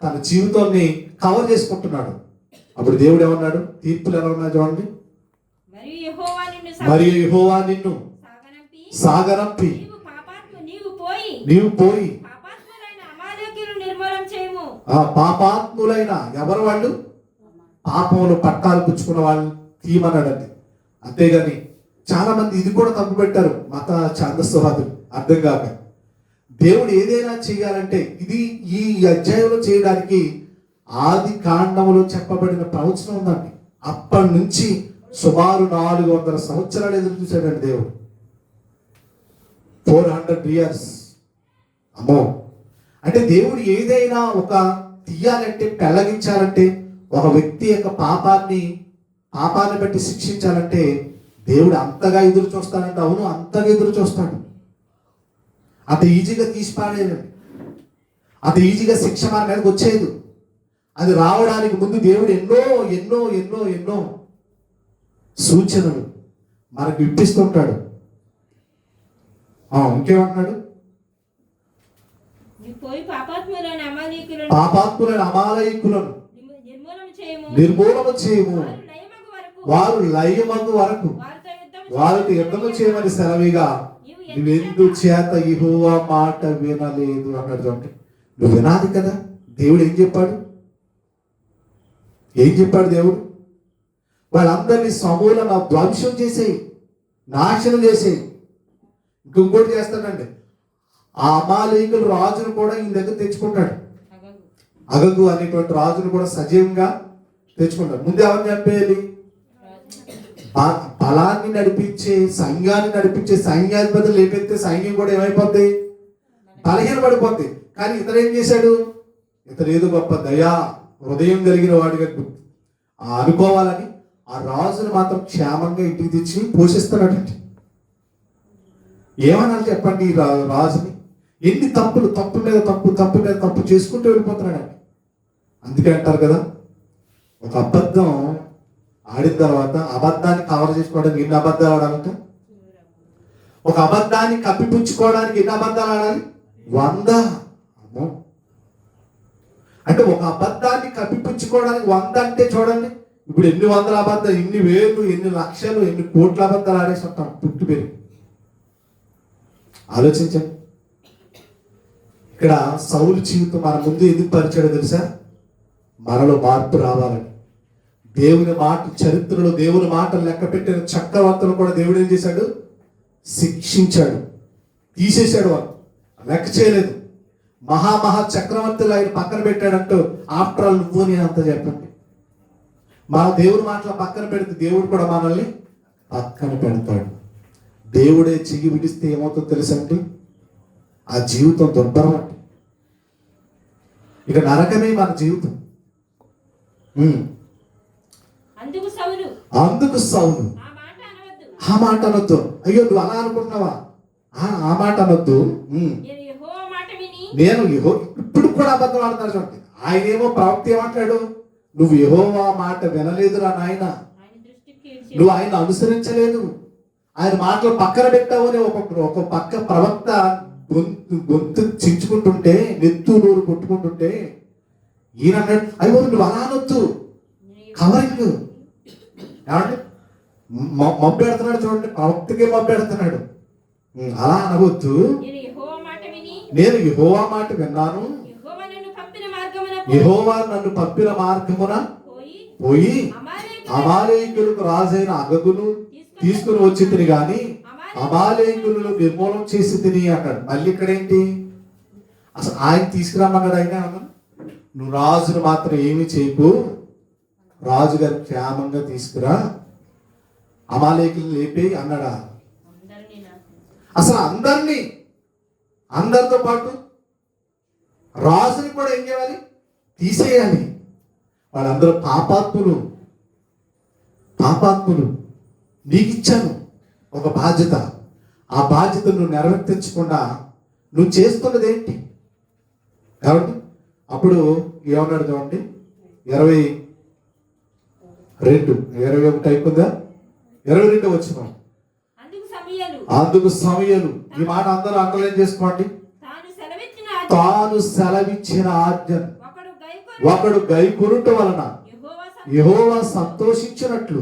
తన జీవితాన్ని కవర్ చేసుకుంటున్నాడు. అప్పుడు దేవుడు ఏమన్నాడు? తీర్పులు ఎలా ఉన్నాయి చూడండి. మరియు యెహోవా నిన్ను సాగనంపి నీవు పోయి పాపాత్ములైన ఎవరు వాళ్ళు? పాపములు పట్టాలు పుచ్చుకున్న వాళ్ళు తీయమన్నాడండి. అంతేగాని చాలా మంది ఇది కూడా తప్పు పెట్టారు, మత ఛాందస్వాదులు. అర్థం కాక దేవుడు ఏదైనా చేయాలంటే ఇది ఈ అధ్యాయంలో చేయడానికి ఆది కాండములో చెప్పబడిన ప్రవచనం ఉందండి. అప్పటి నుంచి సుమారు 400 సంవత్సరాలు ఎదురు చూశాడండి దేవుడు. 400 years. అమ్మో, అంటే దేవుడు ఏదైనా ఒక తీయాలంటే, పెళ్ళగించాలంటే ఒక వ్యక్తి యొక్క పాపాన్ని పాపాన్ని బట్టి శిక్షించాలంటే దేవుడు అంతగా ఎదురు చూస్తాడంటే అవును, అంతగా ఎదురు చూస్తాడు. అంత ఈజీగా తీసి పాడేయండి, అంత ఈజీగా శిక్ష మన మీదకి వచ్చేది. అది రావడానికి ముందు దేవుడు ఎన్నో ఎన్నో ఎన్నో ఎన్నో సూచనలు మనకు ఇప్పిస్తుంటాడు. ఇంకేమంటున్నాడు?
నీవు పోయి పాపాత్ములైన అమాలేకులను
నిర్మూలన చేయము, వారు లయమగు వరకు వారితో యుద్ధము చేయమని సెలవిగా నువ్వెందు చేత యెహోవా మాట వినలేదు అన్నాడు. చూడండి, నువ్వు వినాలి కదా. దేవుడు ఏం చెప్పాడు? దేవుడు వాళ్ళందరినీ సమూలంగా ధ్వంసం చేసేయి, నాశనం చేసేయి. ఇంకోటి చేస్తాడండి, ఆ అమాలేకుల రాజును కూడా ఈయన దగ్గర తెచ్చుకుంటాడు. అగగు అనేటువంటి రాజును కూడా సజీవంగా తెచ్చుకుంటాడు. ముందు ఎవరిని చంపేయాలి? బలాన్ని నడిపించే సైన్యాన్ని నడిపించే సైన్యాధిపతులు లేపెత్తే సైన్యం కూడా ఏమైపోద్ది? బలహీన పడిపోద్ది. కానీ ఇతడు ఏం చేశాడు? ఇతడు ఏదో గొప్ప దయా హృదయం కలిగిన వాడిగా అనుకోవాలని ఆ రాజును మాత్రం క్షేమంగా ఇంటికి తెచ్చి పోషిస్తున్నాడండి. ఏమన్నా చెప్పండి, ఈ రాజుని ఎన్ని తప్పులు తప్పు మీద తప్పు చేసుకుంటూ వెళ్ళిపోతున్నాడండి. అందుకే అంటారు కదా, ఒక అబద్ధం ఆడిన తర్వాత అబద్ధాన్ని కవర్ చేసుకోవడానికి ఎన్ని అబద్ధాలు ఆడాలంట? ఒక అబద్ధాన్ని కప్పిపుచ్చుకోవడానికి ఎన్ని అబద్ధాలు ఆడాలి? 100. అంటే ఒక అబద్ధాన్ని కప్పిపుచ్చుకోవడానికి 100 అంటే చూడండి, ఇప్పుడు ఎన్ని వందల అబద్ధాలు, ఎన్ని వేలు, ఎన్ని లక్షలు, ఎన్ని కోట్ల అబద్ధాలు ఆడేసి ఉంటాం పుట్టి పెరిగి. ఆలోచించండి. ఇక్కడ సౌలు జీవితం మన ముందు ఎందుకు పరిచయం తెలుసా? మనలో మార్పు రావాలని. దేవుని మాట చరిత్రలో దేవుని మాటలు లెక్క పెట్టిన చక్రవర్తులు కూడా దేవుడు ఏం చేశాడు? శిక్షించాడు, తీసేశాడు. వాళ్ళు లెక్క చేయలేదు. మహా చక్రవర్తులు ఆయన పక్కన పెట్టాడంటూ ఆఫ్టర్ ఆల్ నువ్వు నేను అంత చెప్పండి. మన దేవుని మాటలు పక్కన పెడితే దేవుడు కూడా మనల్ని పక్కన పెడతాడు. దేవుడే చెయ్యి విడిస్తే ఏమవుతుందో తెలుసండి? ఆ జీవితం దుర్భరం అండి. ఇక నరకమే మన జీవితం. అందుకు సౌలు ఆ మాట అనొద్దు. అయ్యో నువ్వు అలా అనుకుంటున్నావా? ఆ మాట అనొద్దు. నేను ఇప్పుడు కూడా అబద్ధం ఆడుతున్నాను. చూడండి, ఆయన ఏమో ప్రవక్త ఏమంటాడు? నువ్వు యెహోవా మాట వినలేదురా నాయన, నువ్వు ఆయన అనుసరించలేదు, ఆయన మాటలు పక్కన పెట్టావు అని ఒక పక్క ప్రవక్త గొంతు చించుకుంటుంటే, నెత్తు నూరు కొట్టుకుంటుంటే ఈయన అన్నాడు, అయ్యో నువ్వు అలా అనొద్దు, కవరింగ్. ఏమంటే మబ్బెడుతున్నాడు చూడండి, ప్రవక్తకే మబ్బెడుతున్నాడు. అలా అనవద్దు, నేను యెహోవా మాట విన్నాను, యెహోవా నన్ను పంపిన మార్గమున పోయి అమాలేకులకు రాజైన అగగును తీసుకుని వచ్చి తిని గాని అమాలేకులను నిర్మూలన చేసి తిని అన్నాడు. మళ్ళీ ఇక్కడేంటి? అసలు ఆయన తీసుకురమ్మన్నాడు. అయినా నువ్వు రాజును మాత్రం ఏమీ చేయకు, రాజుగారు క్షేమంగా తీసుకురా, అమాలేకులను లేపి అన్నాడా? అసలు అందరితో పాటు రాజుని కూడా ఏం చేయాలి? తీసేయాలి. వాళ్ళందరూ పాపాత్ములు. నీకు ఇచ్చాను ఒక బాధ్యత. ఆ బాధ్యత నువ్వు నెరవేర్తించకుండా నువ్వు చేస్తున్నది ఏంటి? కాబట్టి అప్పుడు ఏమన్నాడు చూడండి, 21 అయిపోయిందా? 22 వచ్చిన అందుకు సమయలు, ఈ మాట అందరూ అండర్లైన్ చేసుకోండి. తాను సెలవిచ్చిన ఆజ్ఞను ఒకడు గైకొనుట వలన యెహోవా సంతోషించినట్లు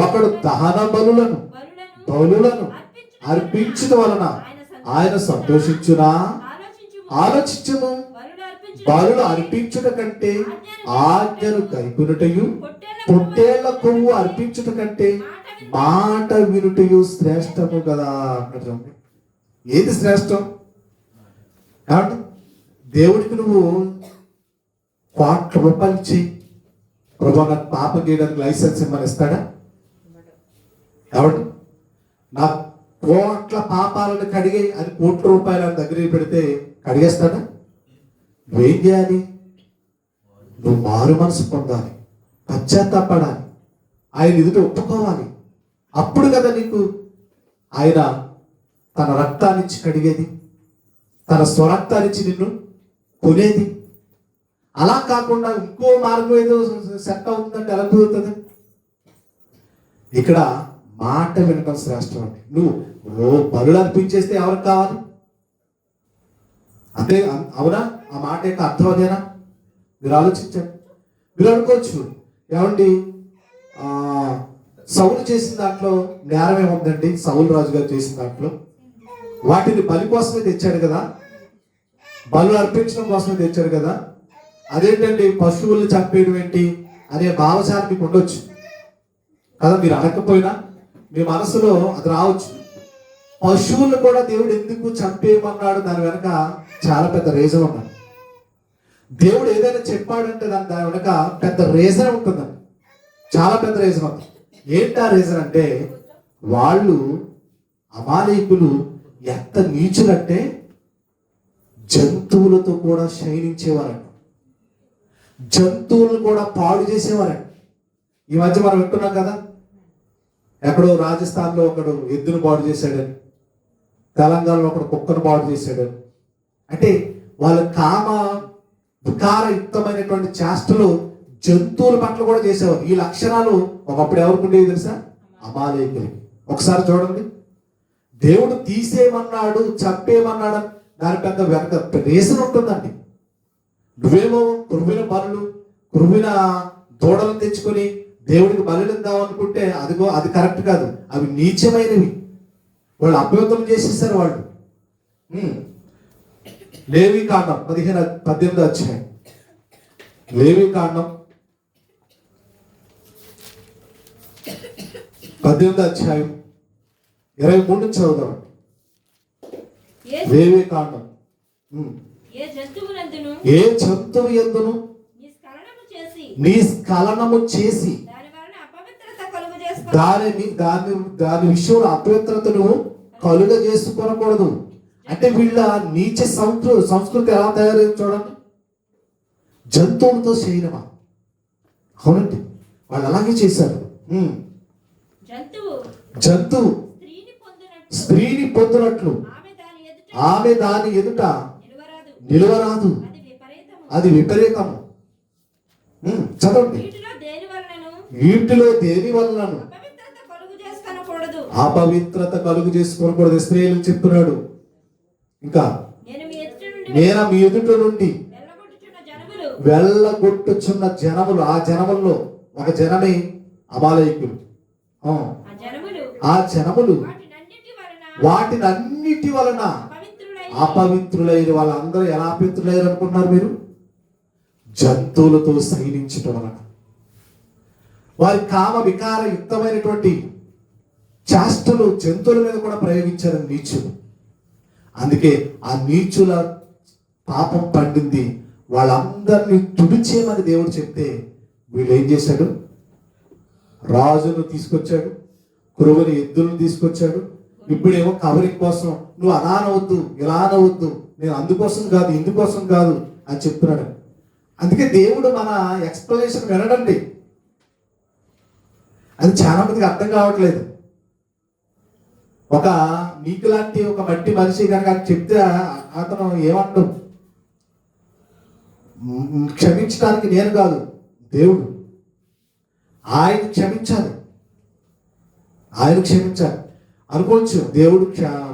ఒకడు దహన బలులను అర్పించుట వలన ఆయన సంతోషించునా? ఆలోచించుము. బలులు అర్పించుట కంటే ఆజ్ఞను గైకొనుటయు, పొట్టేళ్ల కొవ్వు అర్పించుట కంటే మాట వినుటయు శ్రేష్టము కదా. ఏది శ్రేష్టం? కాబట్టి దేవుడికి నువ్వు ₹1,00,000 ఇచ్చి, ప్రభు నాకు పాపం చేయడానికి లైసెన్స్ ఇమ్మని ఇస్తాడా? కాబట్టి నా కోట్ల పాపాలను కడిగే అది ₹1,00,000 అని దగ్గర పెడితే కడిగేస్తాడా? నువ్వేం చేయాలి? నువ్వు మారు మనసు పొందాలి, పశ్చాత్తాపడాలి. ఆయన ఎదుట ఒప్పుకోవాలి. అప్పుడు కదా నీకు ఆయన తన రక్తాన్నిచ్చి కడిగేది, తన స్వరక్తాన్నిచ్చి నిన్ను కొనేది. అలా కాకుండా ఇంకో మార్గం ఏదో సెట్ అవుతుందంటే ఎలా కుదురుతుంది? ఇక్కడ మాట వినడం శ్రేష్టం అండి. నువ్వు బలులు అర్పించేస్తే ఎవరికి కావాలి? అంతే, అవునా? ఆ మాట యొక్క అర్థం అదేనా? మీరు ఆలోచించండి. మీరు అనుకోవచ్చు, ఏమండి సౌలు చేసిన దాంట్లో నేరం ఏముందండి? సౌలు రాజు గారు చేసిన దాంట్లో వాటిని బలి కోసమే తెచ్చాడు కదా, బలు అర్పించడం కోసమే తెచ్చాడు కదా, అదేంటండి పశువుల్ని చంపేయడం ఏంటి అనే భావశాలు మీకు ఉండొచ్చు కదా. మీరు అనకపోయినా మీ మనసులో అది రావచ్చు. పశువులను కూడా దేవుడు ఎందుకు చంపేయమన్నాడు, దాని వెనక చాలా పెద్ద రీజన్ ఉన్నది. దేవుడు ఏదైనా చెప్పాడంటే దాని వెనక పెద్ద రీజన్ ఉంటుందండి, చాలా పెద్ద రీజన్ ఉంటుంది. ఏంటి ఆ రీజన్ అంటే, వాళ్ళు అమాలేకులు ఎంత నీచులంటే జంతువులతో కూడా శయనించేవారంట, జంతువులను కూడా పాడు చేసేవారంట. ఈ మధ్య మనం వింటున్నాం కదా, ఎక్కడో రాజస్థాన్లో ఒకడు ఎద్దును పాడు చేశాడని, తెలంగాణలో ఒకడు కుక్కను పాడు చేశాడని. అంటే వాళ్ళ కామ వికారయుక్తమైనటువంటి చేష్టలు జంతువుల పట్ల కూడా చేసేవారు. ఈ లక్షణాలు ఒకప్పుడు ఎవరికి ఉండేవి తెలుసా? అమాలేకులు. ఒకసారి చూడండి, దేవుడు తీసేయమన్నాడు, చంపేయమన్నాడు, దాని పెద్ద వెనక రీజన్ ఉంటుందండి. నువ్వేమో కురువిన బలులు, కురువిన దూడలను తెచ్చుకొని దేవుడికి బలులు ఇద్దాం అనుకుంటే అది కరెక్ట్ కాదు. అవి నీచమైనవి, వాళ్ళు అపవిత్రం చేసేసారు వాళ్ళు. లేవి కాండం 18 అధ్యాయం, లేవి కాండం 18 అధ్యాయం 23 చదువుదాం. లేవి కాండం.
ఏ
జంతువు యందును నీ స్ఖలనము చేసి దాని విషయంలో అపవిత్రతను కలుగ చేసుకోకూడదు. అంటే వీళ్ళ నీచ సంస్కృతి ఎలా తయారైంది చూడండి. జంతువులతో చేయడమా? అవునండి, వాళ్ళు అలాగే చేశారు. జంతువు స్త్రీని పొందినట్లు ఆమె దాని ఎదుట నిలవరాదు, అది విపరీతము. చదవండి, వీటిలో దేని వలనను అపవిత్రత కలుగు చేసుకోకూడదు. స్త్రీలు చెప్తున్నాడు. ఇంకా నేను మీ ఎదుట నుండి వెళ్ళగొట్టుచున్న జనములు, ఆ జనముల్లో ఒక జనమే అమాలేకులు. ఆ జనములు వాటినన్నిటి వలన అపవిత్రులైన. వాళ్ళందరూ ఎలా అపవిత్రులయ్యారు అనుకున్నారు మీరు? జంతువులతో శయనించటం వలన. వారి కామ వికార యుక్తమైనటువంటి చేష్టలు జంతువుల మీద కూడా ప్రయోగించారని నీచులు. అందుకే ఆ నీచుల పాపం పండింది. వాళ్ళందరినీ తుడిచేయమని దేవుడు చెప్తే వీళ్ళు ఏం చేశాడు? రాజును తీసుకొచ్చాడు, కురువని ఎద్దులను తీసుకొచ్చాడు. ఇప్పుడేమో కవరింగ్ కోసం నువ్వు అలా అనవద్దు, ఇలా అనవద్దు, నేను అందుకోసం కాదు, ఇందుకోసం కాదు అని చెప్తున్నాడు. అందుకే దేవుడు మన ఎక్స్ప్లెనేషన్ వినడండి. అది చాలా మందికి అర్థం కావట్లేదు. ఒక నీకు లాంటి ఒక మట్టి మనిషి కనుక చెప్తే అతను ఏమంటాడు? క్షమించడానికి నేను కాదు, దేవుడు. ఆయన క్షమించాలి, ఆయన క్షమించాలి అనుకోవచ్చు. దేవుడు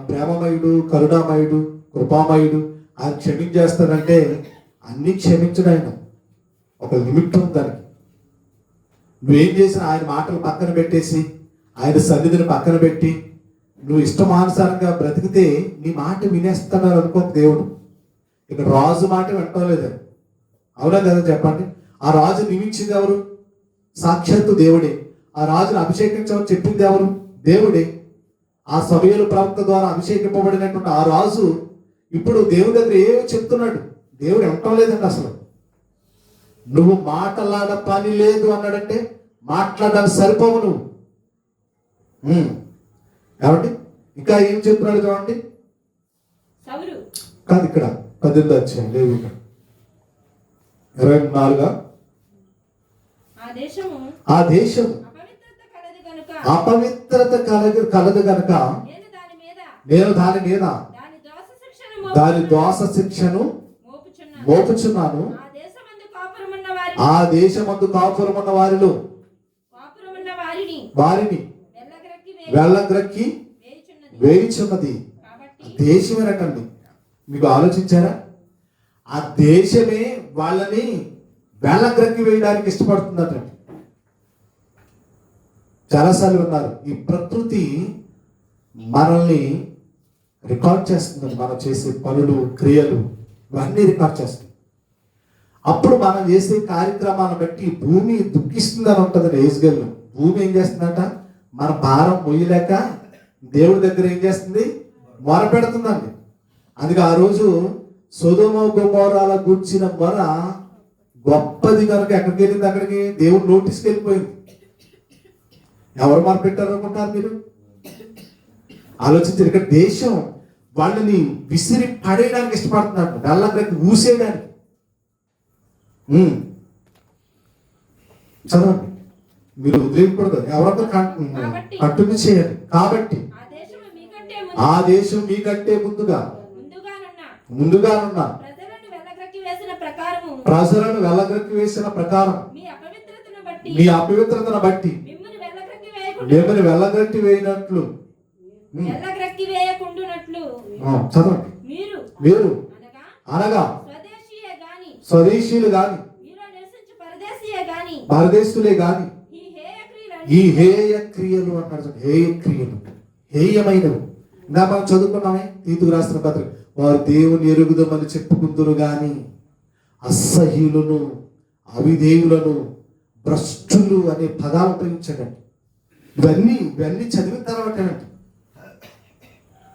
ప్రేమమయుడు, కరుణామయుడు, కృపామయుడు. ఆయన క్షమించేస్తాడంటే అన్ని క్షమించడు ఆయన. ఒక లిమిట్ ఉంది దానికి. నువ్వేం చేసినా ఆయన మాటలు పక్కన పెట్టేసి, ఆయన సన్నిధిని పక్కన పెట్టి నువ్వు ఇష్టమానుసారంగా బ్రతికితే నీ మాట వినేస్తున్నాడు అనుకో దేవుడు. ఇక్కడ రాజు మాట వింటం లేదు. అవునా కదా చెప్పండి? ఆ రాజు నియమించింది ఎవరు? సాక్షాత్తు దేవుడే. ఆ రాజును అభిషేకించమని చెప్పింది ఎవరు? దేవుడే. ఆ సమయంలో ప్రవక్త ద్వారా అభిషేకింపబడినటువంటి ఆ రాజు ఇప్పుడు దేవుడి దగ్గర ఏమో చెప్తున్నాడు. దేవుడు వింటం లేదండి అసలు. నువ్వు మాట్లాడ పని లేదు అన్నాడంటే మాట్లాడడానికి సరిపోవు నువ్వు. కాబట్టి ఇంకా ఏం చెప్తున్నాడు చూడండి. కాదు, ఇక్కడ 18 అధ్యాయం లేవు, ఇక్కడ 24. ఆ దేశం అపవిత్రత కలదు గనక
నేను దాని మీద
నేను దాని మీద
దాని దోష శిక్షను
మోపుచున్నాను.
ఆ దేశమందు కాపురమున్న వారిని
ఆ దేశమందు కాపురమున్న వారిని వెళ్ళగ్రక్కి వేయుచున్నది. దేశమేనటండి. మీకు ఆలోచించారా? ఆ దేశమే వాళ్ళని వెళ్ళగ్రక్కి వేయడానికి ఇష్టపడుతుందట. చాలాసార్లు ఉన్నారు. ఈ ప్రకృతి మనల్ని రికార్డ్ చేస్తుంది. మనం చేసే పనులు, క్రియలు ఇవన్నీ రికార్డ్ చేస్తుంది. అప్పుడు మనం చేసే కార్యక్రమాలను బట్టి భూమి దుఃఖిస్తుందని ఉంటుంది. ఏజ్గల్ భూమి ఏం చేస్తుందంట? మన భారం మొయ్యలేక దేవుడి దగ్గర ఏం చేస్తుంది? మొరపెడుతుందండి. అందుకే ఆ రోజు సొదొమ గొమొర్రాల గూర్చిన మొర గొప్పది కనుక ఎక్కడికి వెళ్ళింది? అక్కడికి దేవుడు నోటీస్కి వెళ్ళిపోయింది. ఎవరు మొరపెట్టారు అనుకుంటారు మీరు? ఆలోచించారు. ఇక్కడ దేశం వాళ్ళని విసిరి పడేయడానికి ఇష్టపడుతున్నారు, వెళ్ళగ్రక్కి ఊసేయడానికి. చదవండి. మీరు వదిలేయకూడదు. ఎవరొకరు కంటిన్యూ చేయాలి. కాబట్టి ఆ దేశం మీకంటే ముందుగానున్న ప్రజలను వెళ్ళగ్రక్కి వేసిన ప్రకారం మీ అపవిత్రతను బట్టి మిమ్మల్ని వెళ్ళగ్రక్కి వేయనట్లు చదవండి. మీరు అనగా స్వదేశీయులు గాని పరదేశులే గాని ఈ హేయ క్రియలు అన్నాడు. హేయ క్రియలు, హేయమైనవి. ఇంకా మనం చదువుకున్నామే తీతుకు రాసిన పత్రిక. వారు దేవుని ఎరుగుదమని చెప్పుకుందరు గాని అసహ్యులను, అవిధేయులను, భ్రష్టులు అనే పదాలు ఉపయోగించాడండి. ఇవన్నీ చదివిన తర్వాతేనండి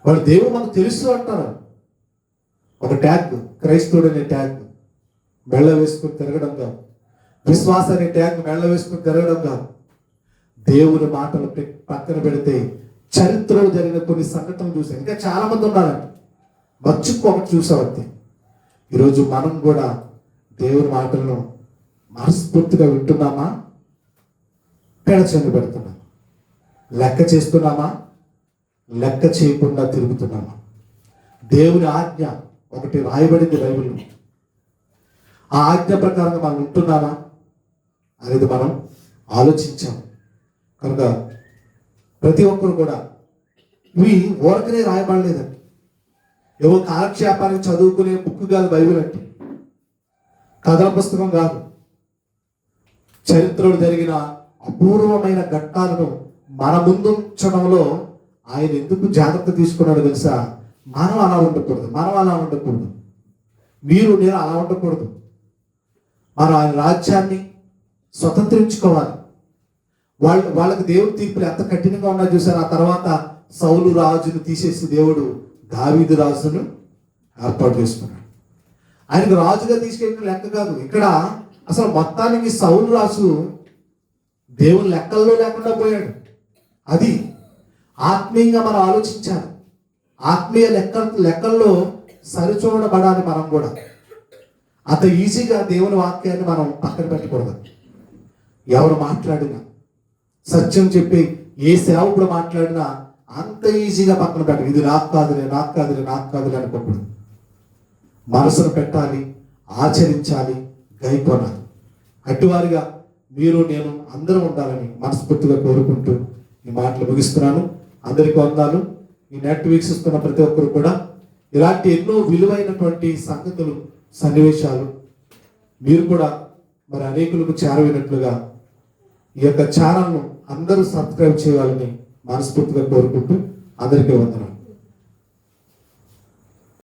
వాడు దేవుడు మనకు తెలుసు అంటారు. ఒక ట్యాగ్, క్రైస్తవుడు అనే ట్యాగ్ మెళ్ళ వేసుకుని తిరగడం కాదు. విశ్వాస అనే ట్యాగ్ మెళ్ళ వేసుకుని తిరగడం కాదు. దేవుని మాటలు పక్కన పెడితే చరిత్రలో జరిగిన కొన్ని సంఘటనలు చూసాం. ఇంకా చాలా మంది ఉన్నారండి. మర్చిపోకటి చూసామంతే. ఈరోజు మనం కూడా దేవుని మాటలను మనస్ఫూర్తిగా వింటున్నామా? పెడచని పెడుతున్నామా? లెక్క చేస్తున్నామా? లెక్క చేయకుండా తిరుగుతున్నామా? దేవుని ఆజ్ఞ ఒకటి రాయబడింది బైబిల్లో. ఆ ఆజ్ఞ ప్రకారంగా మనం ఉంటున్నామా అనేది మనం ఆలోచించాం. కనుక ప్రతి ఒక్కరు కూడా ఇవి ఊరకనే రాయబడలేదండి. ఏవో కాలక్షేపానికి చదువుకునే బుక్ కాదు బైబిల్ అంటే. కథల పుస్తకం కాదు. చరిత్రలో జరిగిన అపూర్వమైన ఘట్టాలను మన ముందు ఉంచడంలో ఆయన ఎందుకు జాగ్రత్త తీసుకున్నాడు తెలుసా? మనం అలా ఉండకూడదు. మీరు నేను అలా ఉండకూడదు. మనం ఆయన రాజ్యాన్ని స్వతంత్రించుకోవాలి. వాళ్ళకి దేవుడు తీర్పులు ఎంత కఠినంగా ఉన్నా చూసారు. ఆ తర్వాత సౌలు రాజును తీసేసి దేవుడు దావీదు రాజును ఏర్పాటు చేసుకున్నాడు. ఆయనకు రాజుగా తీసుకెళ్ళిన లెక్క కాదు. ఇక్కడ అసలు మొత్తానికి సౌలు రాజు దేవుని లెక్కల్లో లేకుండా పోయాడు. అది ఆత్మీయంగా మనం ఆలోచించాలి. ఆత్మీయ లెక్కల్లో సరిచూడబడాలి మనం కూడా. అంత ఈజీగా దేవుని వాక్యాన్ని మనం పక్కన పెట్టకూడదు. ఎవరు మాట్లాడినా, సత్యం చెప్పి ఏ సేవకుడు మాట్లాడినా అంత ఈజీగా పక్కన పెట్టాలి. ఇది నాకు కాదులే అనుకోకూడదు. మనసును పెట్టాలి, ఆచరించాలి, గైకొనాలి. అటువారిగా మీరు నేను అందరం ఉండాలని మనస్ఫూర్తిగా కోరుకుంటూ ఈ మాటలు ముగిస్తున్నాను. అందరికీ వందనాలు. ఈ నెట్ వీక్షిస్తున్న ప్రతి ఒక్కరు కూడా ఇలాంటి ఎన్నో విలువైనటువంటి సంగతులు, సన్నివేశాలు మీరు కూడా మరి అనేకులకు చేరవేనట్లుగా ఈ యొక్క ఛానల్ను అందరూ సబ్స్క్రైబ్ చేయాలని మనస్ఫూర్తిగా కోరుకుంటూ అందరికీ వందనాలు.